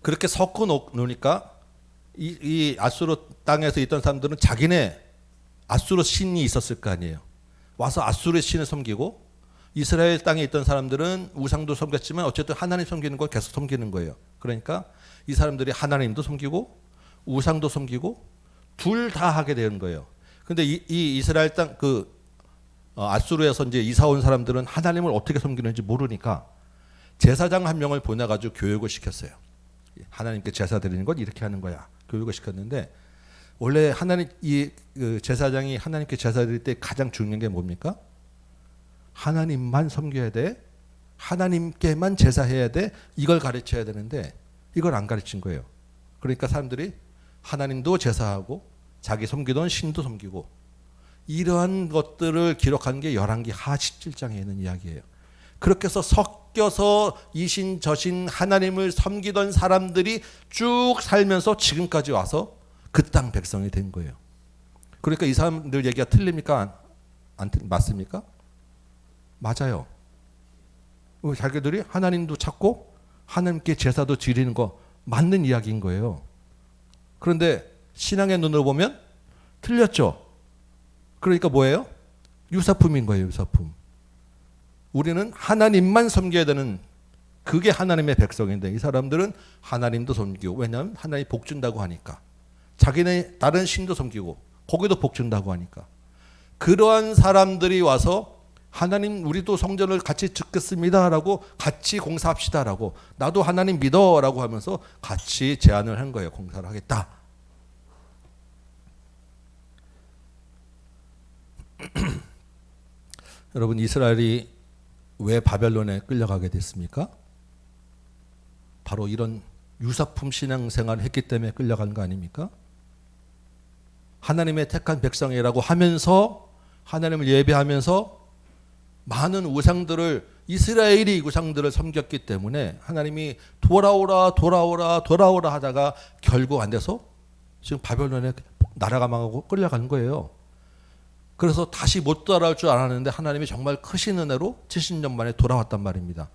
그렇게 섞어 놓으니까 이 아수르 땅에서 있던 사람들은 자기네 아수르 신이 있었을 거 아니에요. 와서 아수르 신을 섬기고, 이스라엘 땅에 있던 사람들은 우상도 섬겼지만 어쨌든 하나님 섬기는 걸 계속 섬기는 거예요. 그러니까 이 사람들이 하나님도 섬기고 우상도 섬기고 둘 다 하게 되는 거예요. 근데 이 이스라엘 땅 아수르에서 이제 이사 온 사람들은 하나님을 어떻게 섬기는지 모르니까 제사장 한 명을 보내가지고 교육을 시켰어요. 하나님께 제사 드리는 건 이렇게 하는 거야. 교육을 시켰는데, 원래 그 제사장이 하나님께 제사 드릴 때 가장 중요한 게 뭡니까? 하나님만 섬겨야 돼. 하나님께만 제사해야 돼. 이걸 가르쳐야 되는데 이걸 안 가르친 거예요. 그러니까 사람들이 하나님도 제사하고 자기 섬기던 신도 섬기고, 이러한 것들을 기록한 게 열왕기 하 17장에 있는 이야기예요. 그렇게 해서 섞여서 이신 저신 하나님을 섬기던 사람들이 쭉 살면서 지금까지 와서 그 땅 백성이 된 거예요. 그러니까 이 사람들 얘기가 틀립니까? 맞습니까? 맞아요. 자기들이 하나님도 찾고 하나님께 제사도 드리는 거 맞는 이야기인 거예요. 그런데 신앙의 눈으로 보면 틀렸죠. 그러니까 뭐예요? 유사품인 거예요. 유사품. 우리는 하나님만 섬겨야 되는, 그게 하나님의 백성인데 이 사람들은 하나님도 섬기고, 왜냐하면 하나님이 복 준다고 하니까, 자기네 다른 신도 섬기고 거기도 복 준다고 하니까, 그러한 사람들이 와서 하나님 우리도 성전을 같이 짓겠습니다라고, 같이 공사합시다라고, 나도 하나님 믿어라고 하면서 같이 제안을 한 거예요. 공사를 하겠다. 여러분, 이스라엘이 왜 바벨론에 끌려가게 됐습니까? 바로 이런 유사품 신앙생활을 했기 때문에 끌려간 거 아닙니까? 하나님의 택한 백성이라고 하면서, 하나님을 예배하면서 많은 우상들을, 이스라엘이 우상들을 섬겼기 때문에 하나님이 돌아오라 하다가 결국 안 돼서 지금 바벨론에 나라가 망하고 끌려간 거예요. 그래서 다시 못 돌아올 줄 알았는데 하나님이 정말 크신 은혜로 70년 만에 돌아왔단 말입니다.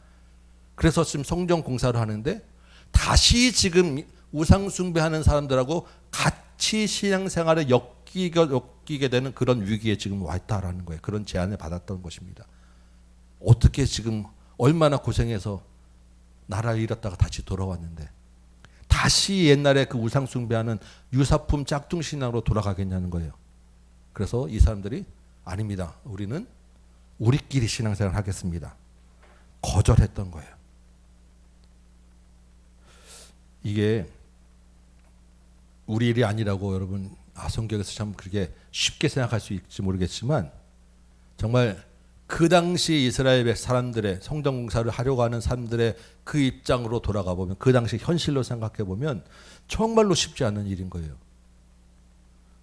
그래서 지금 성전 공사를 하는데 다시 지금 우상 숭배하는 사람들하고 같이 신앙생활에 엮이게 되는 그런 위기에 지금 와 있다라는 거예요. 그런 제안을 받았던 것입니다. 어떻게 지금 얼마나 고생해서 나라를 잃었다가 다시 돌아왔는데 다시 옛날에 그 우상 숭배하는 유사품 짝퉁 신앙으로 돌아가겠냐는 거예요. 그래서 이 사람들이 아닙니다. 우리는 우리끼리 신앙생활을 하겠습니다. 거절했던 거예요. 이게 우리 일이 아니라고 여러분 성경에서 참 그렇게 쉽게 생각할 수 있을지 모르겠지만, 정말 그 당시 이스라엘 사람들의 성전 공사를 하려고 하는 사람들의 그 입장으로 돌아가 보면, 그 당시 현실로 생각해 보면 정말로 쉽지 않은 일인 거예요.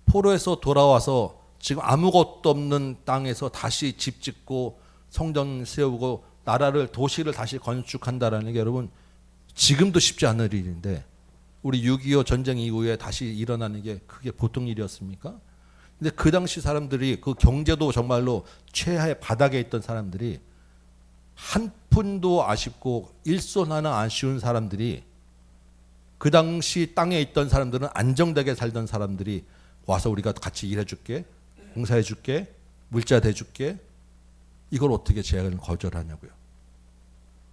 포로에서 돌아와서 지금 아무것도 없는 땅에서 다시 집 짓고 성전 세우고 나라를, 도시를 다시 건축한다라는 게 여러분 지금도 쉽지 않은 일인데, 우리 6.25 전쟁 이후에 다시 일어나는 게 그게 보통 일이었습니까? 근데 그 당시 사람들이, 그 경제도 정말로 최하의 바닥에 있던 사람들이, 한 푼도 아쉽고 일손 하나 아쉬운 사람들이, 그 당시 땅에 있던 사람들은 안정되게 살던 사람들이 와서 우리가 같이 일해줄게, 공사해줄게, 물자 대줄게, 이걸 어떻게 제안을 거절하냐고요.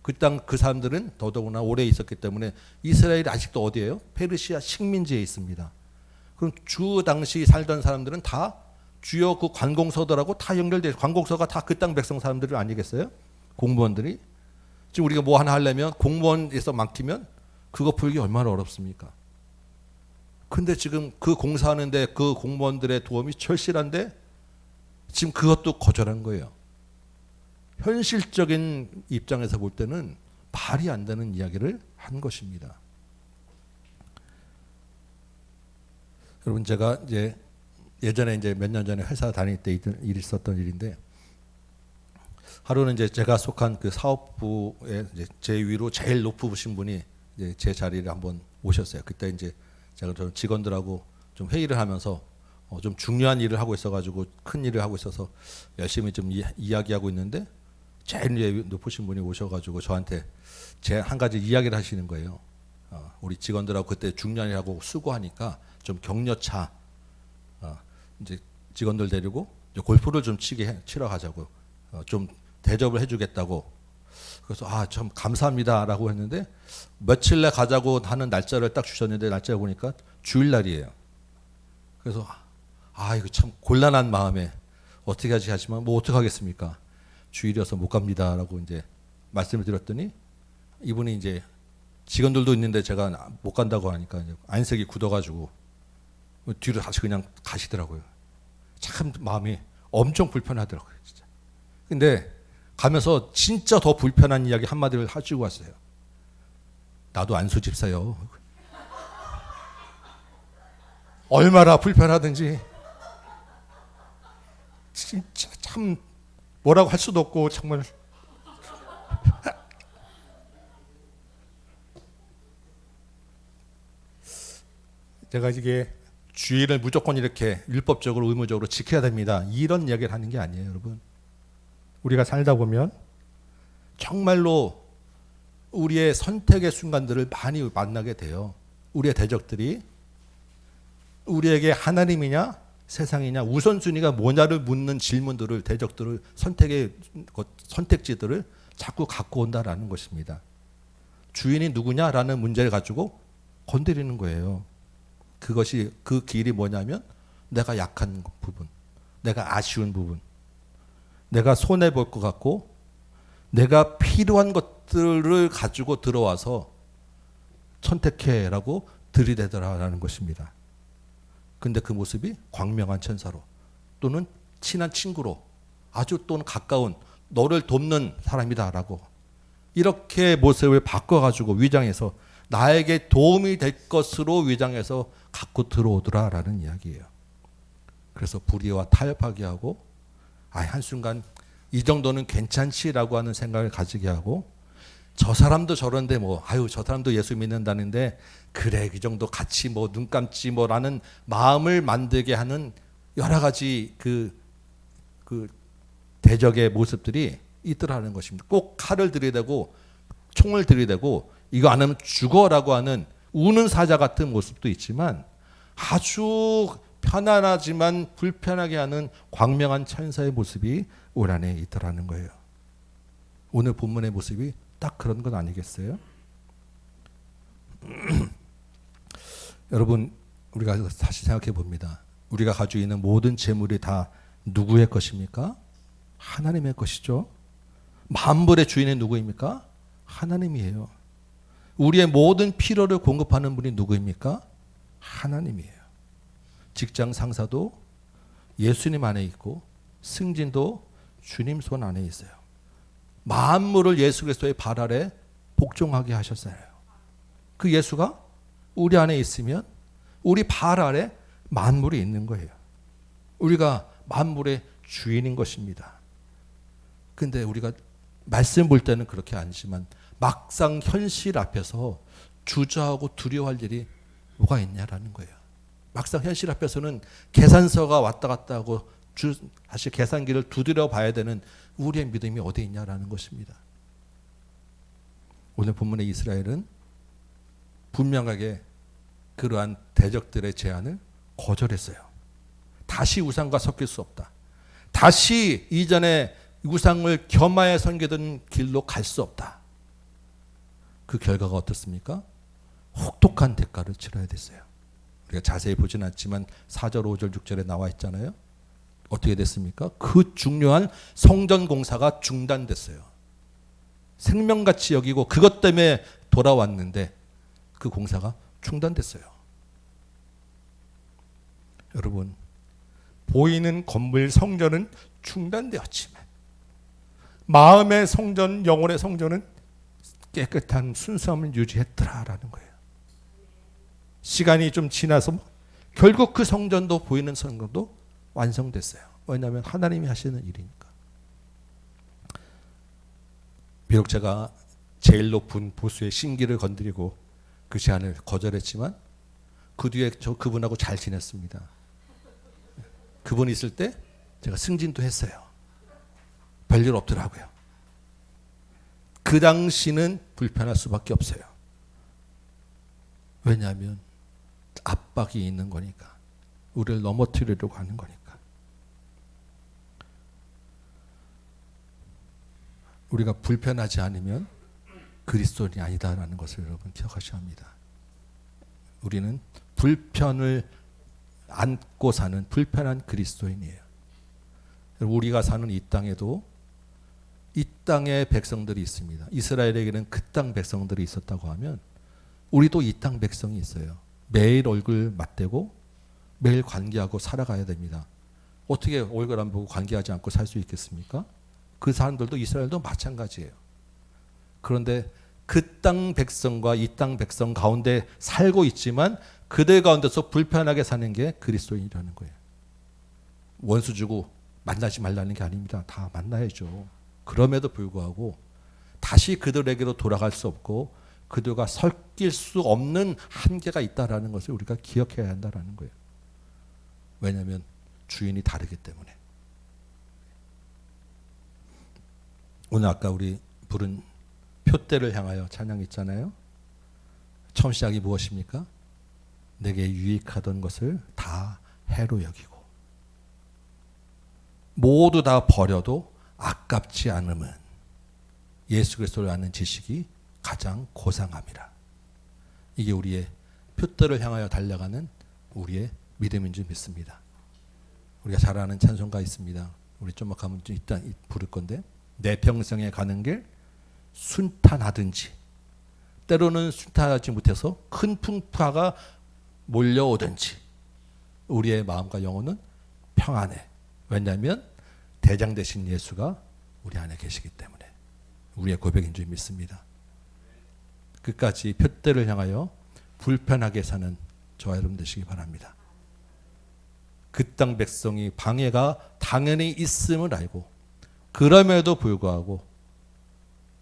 그 땅 그 사람들은 더더구나 오래 있었기 때문에 이스라엘이 아직도 어디예요? 페르시아 식민지에 있습니다. 그럼 주 당시 살던 사람들은 다 주요 그 관공서들하고 다 연결돼 있어요. 관공서가 다 그 땅 백성 사람들 아니겠어요? 공무원들이. 지금 우리가 뭐 하나 하려면 공무원에서 맡기면 그거 풀기 얼마나 어렵습니까? 근데 지금 그 공사하는데 그 공무원들의 도움이 절실한데 지금 그것도 거절한 거예요. 현실적인 입장에서 볼 때는 말이 안 되는 이야기를 한 것입니다. 여러분 제가 이제 예전에 이제 몇 년 전에 회사 다닐 때 있었던 일인데 하루는 이제 제가 속한 그 사업부에 이제 제 위로 제일 높으신 분이 이제 제 자리를 한번 오셨어요. 그때 이제 제가 저 직원들하고 좀 회의를 하면서 좀 중요한 일을 하고 있어가지고 큰 일을 하고 있어서 열심히 좀 이야기하고 있는데 제일 이제 높으신 분이 오셔가지고 저한테 제 한 가지 이야기를 하시는 거예요. 우리 직원들하고 그때 중요한 일하고 수고하니까 좀 격려차 이제 직원들 데리고 이제 골프를 좀 치러 가자고 좀 대접을 해주겠다고. 그래서 참 감사합니다라고 했는데 며칠 내 가자고 하는 날짜를 딱 주셨는데 날짜 보니까 주일날이에요. 그래서 이거 참 곤란한 마음에 어떻게 하지 하지만 뭐 어떻게 하겠습니까? 주일이어서 못 갑니다라고 이제 말씀을 드렸더니 이분이 이제 직원들도 있는데 제가 못 간다고 하니까 이제 안색이 굳어가지고 뒤로 다시 그냥 가시더라고요. 참 마음이 엄청 불편하더라고요, 진짜. 근데 가면서 진짜 더 불편한 이야기 한마디를 하시고 왔어요. 나도 안수 집사요. 얼마나 불편하든지 진짜 참 뭐라고 할 수도 없고 정말 제가 이게 주의를 무조건 이렇게 율법적으로 의무적으로 지켜야 됩니다. 이런 이야기를 하는 게 아니에요, 여러분. 우리가 살다 보면 정말로 우리의 선택의 순간들을 많이 만나게 돼요. 우리의 대적들이 우리에게 하나님이냐 세상이냐 우선순위가 뭐냐를 묻는 질문들을 대적들을 선택지들을 자꾸 갖고 온다라는 것입니다. 주인이 누구냐라는 문제를 가지고 건드리는 거예요. 그것이 그 길이 뭐냐면 내가 약한 부분, 내가 아쉬운 부분, 내가 손해 볼 것 같고 내가 필요한 것들을 가지고 들어와서 선택해라고 들이대더라라는 것입니다. 근데 그 모습이 광명한 천사로 또는 친한 친구로 아주 또는 가까운 너를 돕는 사람이다라고 이렇게 모습을 바꿔가지고 위장해서 나에게 도움이 될 것으로 위장해서 갖고 들어오더라라는 이야기예요. 그래서 불의와 타협하게 하고 한순간 이 정도는 괜찮지라고 하는 생각을 가지게 하고 저 사람도 저런데 저 사람도 예수 믿는다는데 그래 그 정도 같이 눈 감지 라는 마음을 만들게 하는 여러 가지 그 대적의 모습들이 있더라는 것입니다. 꼭 칼을 들이대고 총을 들이대고 이거 안 하면 죽어라고 하는 우는 사자 같은 모습도 있지만 아주 편안하지만 불편하게 하는 광명한 천사의 모습이 올 안에 있더라는 거예요. 오늘 본문의 모습이 딱 그런 건 아니겠어요? 여러분 우리가 다시 생각해 봅니다. 우리가 가지고 있는 모든 재물이 다 누구의 것입니까? 하나님의 것이죠. 만물의 주인은 누구입니까? 하나님이에요. 우리의 모든 필요를 공급하는 분이 누구입니까? 하나님이에요. 직장 상사도 예수님 안에 있고 승진도 주님 손 안에 있어요. 만물을 예수 그리스도의 발 아래 복종하게 하셨어요. 그 예수가 우리 안에 있으면 우리 발 아래 만물이 있는 거예요. 우리가 만물의 주인인 것입니다. 근데 우리가 말씀 볼 때는 그렇게 아니지만 막상 현실 앞에서 주저하고 두려워할 일이 뭐가 있냐라는 거예요. 막상 현실 앞에서는 계산서가 왔다 갔다 하고 다시 계산기를 두드려 봐야 되는 우리의 믿음이 어디 있냐라는 것입니다. 오늘 본문의 이스라엘은 분명하게 그러한 대적들의 제안을 거절했어요. 다시 우상과 섞일 수 없다. 다시 이전에 우상을 겸하여 섬기던 길로 갈 수 없다. 그 결과가 어떻습니까? 혹독한 대가를 치러야 됐어요. 우리가 자세히 보진 않지만 4절, 5절, 6절에 나와 있잖아요. 어떻게 됐습니까? 그 중요한 성전 공사가 중단됐어요. 생명같이 여기고 그것 때문에 돌아왔는데 그 공사가 중단됐어요. 여러분, 보이는 건물 성전은 중단되었지만 마음의 성전, 영혼의 성전은 깨끗한 순수함을 유지했더라라는 거예요. 시간이 좀 지나서 결국 그 성전도, 보이는 성전도 완성됐어요. 왜냐하면 하나님이 하시는 일이니까. 비록 제가 제일 높은 보수의 신기를 건드리고 그 제안을 거절했지만 그 뒤에 저 그분하고 잘 지냈습니다. 그분이 있을 때 제가 승진도 했어요. 별일 없더라고요. 그 당시는 불편할 수밖에 없어요. 왜냐하면 압박이 있는 거니까. 우리를 넘어뜨리려고 하는 거니까. 우리가 불편하지 않으면 그리스도인이 아니다라는 것을 여러분 기억하셔야 합니다. 우리는 불편을 안고 사는 불편한 그리스도인이에요. 우리가 사는 이 땅에도 이 땅의 백성들이 있습니다. 이스라엘에게는 그 땅 백성들이 있었다고 하면 우리도 이 땅 백성이 있어요. 매일 얼굴 맞대고 매일 관계하고 살아가야 됩니다. 어떻게 얼굴 안 보고 관계하지 않고 살 수 있겠습니까? 그 사람들도 이스라엘도 마찬가지예요. 그런데 그 땅 백성과 이 땅 백성 가운데 살고 있지만 그들 가운데서 불편하게 사는 게 그리스도인이라는 거예요. 원수 주고 만나지 말라는 게 아닙니다. 다 만나야죠. 그럼에도 불구하고 다시 그들에게로 돌아갈 수 없고 그들과 섞일 수 없는 한계가 있다라는 것을 우리가 기억해야 한다라는 거예요. 왜냐하면 주인이 다르기 때문에. 오늘 아까 우리 부른 표대를 향하여 찬양 있잖아요. 처음 시작이 무엇입니까? 내게 유익하던 것을 다 해로 여기고 모두 다 버려도 아깝지 않음은 예수 그리스도를 아는 지식이 가장 고상함이라. 이게 우리의 표대를 향하여 달려가는 우리의 믿음인 줄 믿습니다. 우리가 잘 아는 찬송가 있습니다. 우리 좀만 가면 일단 부를 건데, 내 평생에 가는 길 순탄하든지 때로는 순탄하지 못해서 큰 풍파가 몰려오든지 우리의 마음과 영혼은 평안해. 왜냐하면 대장 되신 예수가 우리 안에 계시기 때문에. 우리의 고백인 줄 믿습니다. 끝까지 표대를 향하여 불편하게 사는 저와 여러분 되시기 바랍니다. 그 땅 백성이 방해가 당연히 있음을 알고 그럼에도 불구하고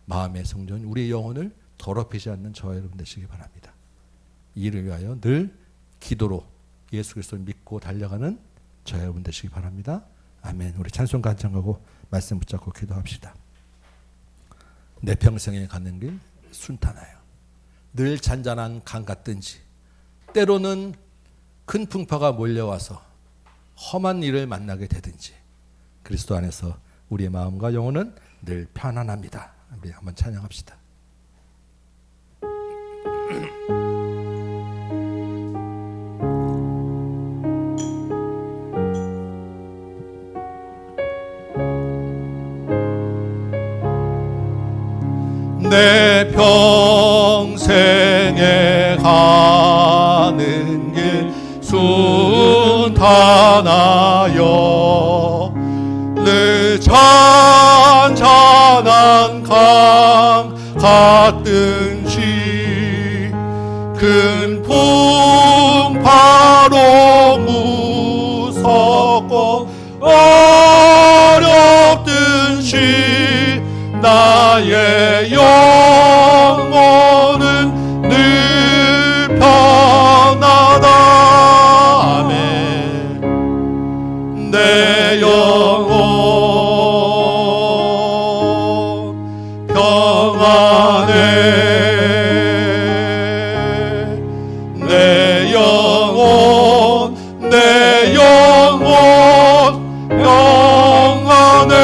마음의 성전, 우리의 영혼을 더럽히지 않는 저와 여러분 되시기 바랍니다. 이를 위하여 늘 기도로 예수 그리스도를 믿고 달려가는 저와 여러분 되시기 바랍니다. 아멘. 우리 찬송가 한창하고 말씀 붙잡고 기도합시다. 내 평생에 가는 길 순탄하여 늘 잔잔한 강 같든지 때로는 큰 풍파가 몰려와서 험한 일을 만나게 되든지 그리스도 안에서 우리의 마음과 영혼은 늘 편안합니다. 우리 한번 찬양합시다. 내 평생에 가는 길 순탄하여 늘 잔잔한 강 같든지 큰 풍파로 무섭고 어렵든지 나의 영혼은 늘 편하다. 아멘. 내 영혼 평안해. 내 영혼 평안해.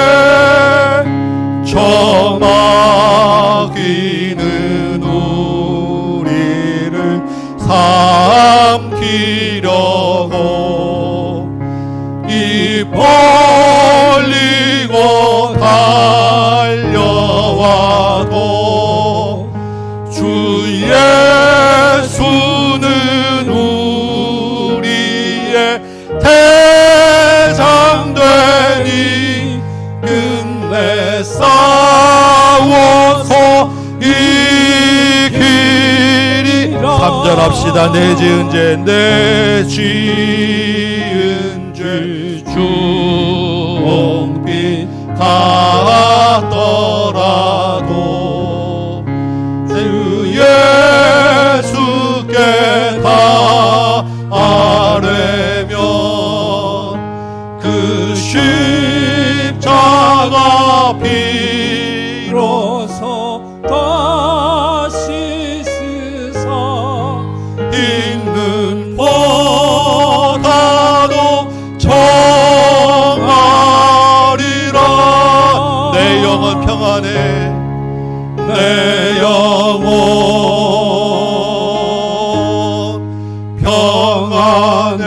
저 마귀는 더라도 주 예수는 우리의 대장 되니 끝내 싸워서 이기리라. 3절 합시다. 내 지은 죄 내 지은 죄 주홍빛 같더라도 주 예수께 다 아뢰면 그 십자가 비로소 다시 쓰사 있는 보다도 정하리라. 내 영혼 평안해 내 영혼 평안해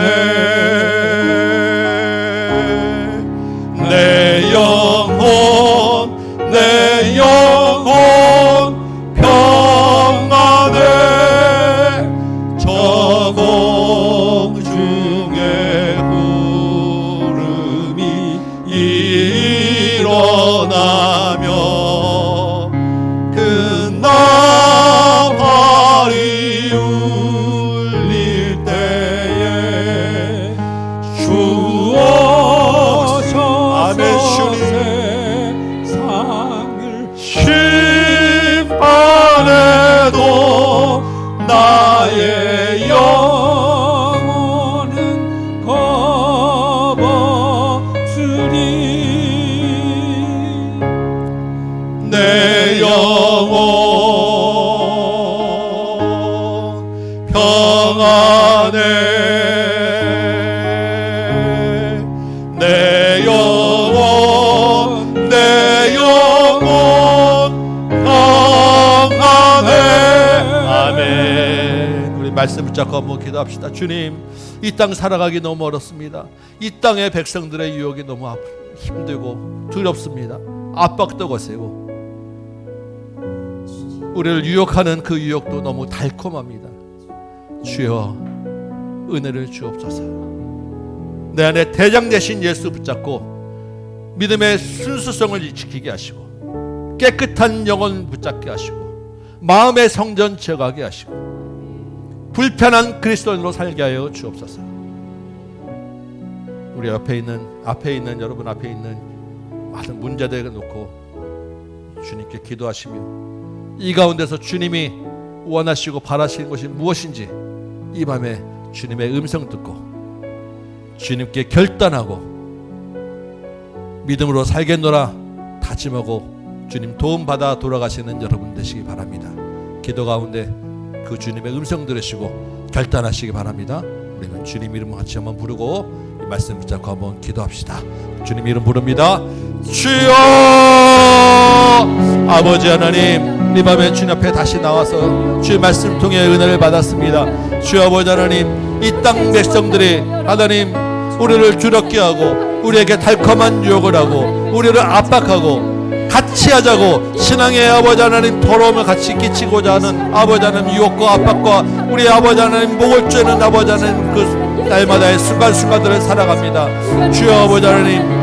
내 영혼 평안해 저공 중에 구름이 일어나며 그 나팔이 울릴 때에 주 오셔서 아멘. 주님 세상을 심판해도 나의 영혼은 겁없으리. 내 영혼 평안해 내 영혼 평안해. 아멘. 우리 말씀 붙잡고 한번 기도합시다. 주님, 이 땅 살아가기 너무 어렵습니다. 이 땅의 백성들의 유혹이 너무 힘들고 두렵습니다. 압박도 거세고 우리를 유혹하는 그 유혹도 너무 달콤합니다. 주여 은혜를 주옵소서. 내 안에 대장 되신 예수 붙잡고 믿음의 순수성을 지키게 하시고 깨끗한 영혼 붙잡게 하시고 마음의 성전 제거하게 하시고 불편한 그리스도인으로 살게 하여 주옵소서. 우리 앞에 있는 여러분 앞에 있는 많은 문제들을 놓고 주님께 기도하시며 이 가운데서 주님이 원하시고 바라시는 것이 무엇인지 이 밤에 주님의 음성 듣고 주님께 결단하고 믿음으로 살겠노라 다짐하고 주님 도움 받아 돌아가시는 여러분 되시기 바랍니다. 기도 가운데 그 주님의 음성 들으시고 결단하시기 바랍니다. 우리는 주님 이름 같이 한번 부르고 이 말씀 붙잡고 한번 기도합시다. 주님 이름 부릅니다. 주여! 아버지 하나님, 이 밤에 주님 앞에 다시 나와서 주의 말씀 통해 은혜를 받았습니다. 주여 아버지 하나님, 이 땅 백성들이 하나님 우리를 두렵게 하고 우리에게 달콤한 유혹을 하고 우리를 압박하고 같이 하자고 신앙의 아버지 하나님 더러움을 같이 끼치고자 하는 아버지 하나님 유혹과 압박과 우리 아버지 하나님 목을 쬐는 아버지 하나님 그 날마다의 순간순간들을 살아갑니다. 주여 아버지 하나님,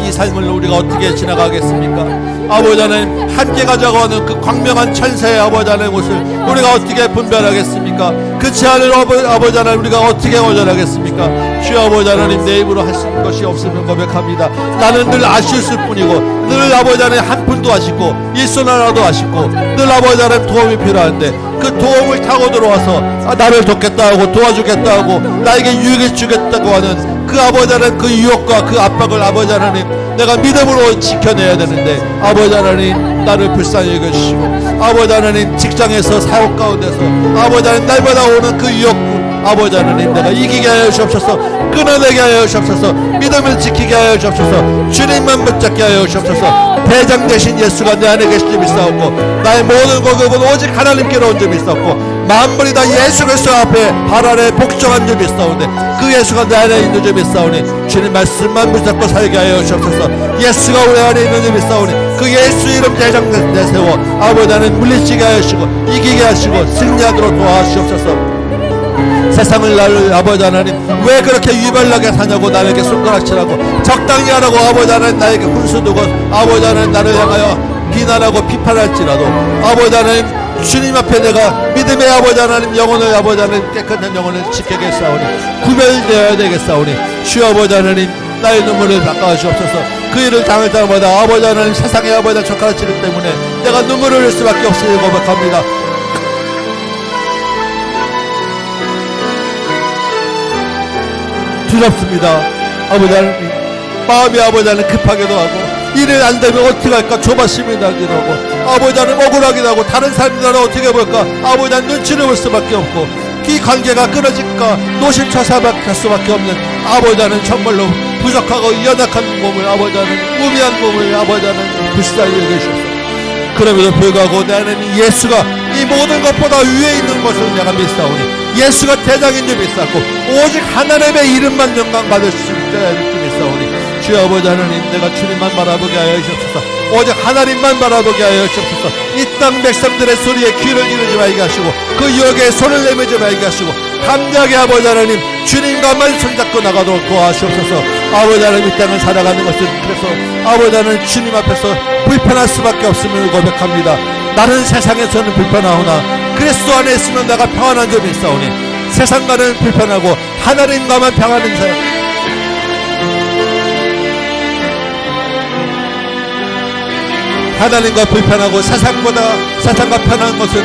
이 삶을 우리가 어떻게 지나가겠습니까? 아버지 하나님 함께 가자고 하는 그 광명한 천사의 아버지 하나님 모습을 우리가 어떻게 분별하겠습니까? 그 제안을 아버지 하나님 우리가 어떻게 거절하겠습니까? 주여 아버지 하나님 내 입으로 할 수 있는 것이 없으면 고백합니다. 나는 늘 아쉬웠을 뿐이고 늘 아버지 하나님 한 푼도 아쉽고 일손 하나도 아쉽고 늘 아버지 하나님 도움이 필요한데 그 도움을 타고 들어와서 나를 돕겠다 하고 도와주겠다 하고 나에게 유익을 주겠다고 하는 그 아버지 하나님 그 유혹과 그 압박을 아버지 하나님 내가 믿음으로 지켜내야 되는데 아버지 하나님 나를 불쌍히 여겨주시고 아버지 하나님 직장에서 사업 가운데서 아버지 하나님 날마다 오는 그 유혹 아버지 하나님 내가 이기게 하여 주옵소서. 끊어내게 하여 주옵소서. 믿음을 지키게 하여 주옵소서. 주님만 붙잡게 하여 주옵소서. 대장 되신 예수가 내 안에 계신 줄 믿사옵고 나의 모든 고급은 오직 하나님께로 온 줄 믿사옵고 만물이 다 예수 그리스도 앞에 발 아래 복종한 줄 믿사오니 그 예수가 내 안에 있는 줄 믿사오니 주님 말씀만 붙잡고 살게 하여 주옵소서. 예수가 우리 안에 있는 줄 믿사오니 그 예수 이름 대장 내세워 아버지 나는 물리치게 하시고 이기게 하시고 승리하도록 도와주시옵소서. 세상을 나를 아버지 하나님 왜 그렇게 유별나게 사냐고 나에게 손가락질하고 적당히 하라고 아버지 하나님 나에게 훈수두고 아버지 하나님 나를 향하여 비난하고 비판할지라도 아버지 하나님 주님 앞에 내가 믿음의 아버지 하나님 영혼을 아버지 하나님 깨끗한 영혼을 지키겠사오니 구별되어야 되겠사오니 주여 아버지 하나님 나의 눈물을 닦아주옵소서. 그 일을 당할 때마다 아버지 하나님 세상의 아버지 하나님 젓가락질 때문에 내가 눈물을 흘릴 수밖에 없으니 고백합니다. 두렵습니다. 아버지 하나님 마음이 아버지 하나님 급하기도 하고 일을 안 되면 어떻게 할까 조바심이 나기도 하고 아버지 하나님 억울하기도 하고 다른 사람들은 어떻게 볼까 아버지 하나님 눈치를 볼 수밖에 없고 이 관계가 끊어질까 노심초사할 수밖에 없는 아버지 하나님 정말로 부족하고 연약한 몸을 아버지 하나님 우미한 몸을 아버지 하나님 불쌍히 여기셔서 그럼에도 불구하고 나는 예수가 이 모든 것보다 위에 있는 것을 내가 믿사오니 예수가 대장인 줄 믿사고 오직 하나님의 이름만 영광 받을 수 있어야 할 줄 믿사오니 주여 아버지 하나님 내가 주님만 바라보게 하여 주옵소서. 오직 하나님만 바라보게 하여 주옵소서. 이 땅 백성들의 소리에 귀를 기르지 말게 하시고 그 유혹에 손을 내밀지 말게 하시고 담대하게 아버지 하나님 주님과만 손잡고 나가도록 도와주옵소서. 아버지 하나님 이 땅을 살아가는 것은 그래서 아버지 하나님 주님 앞에서 불편할 수밖에 없음을 고백합니다. 나는 세상에서는 불편하오나 그리스도 안에 있으면 내가 평안한 줄 믿사오니 세상과는 불편하고 하나님과만 평안한 사람 하나님과 불편하고 세상과 편한 것은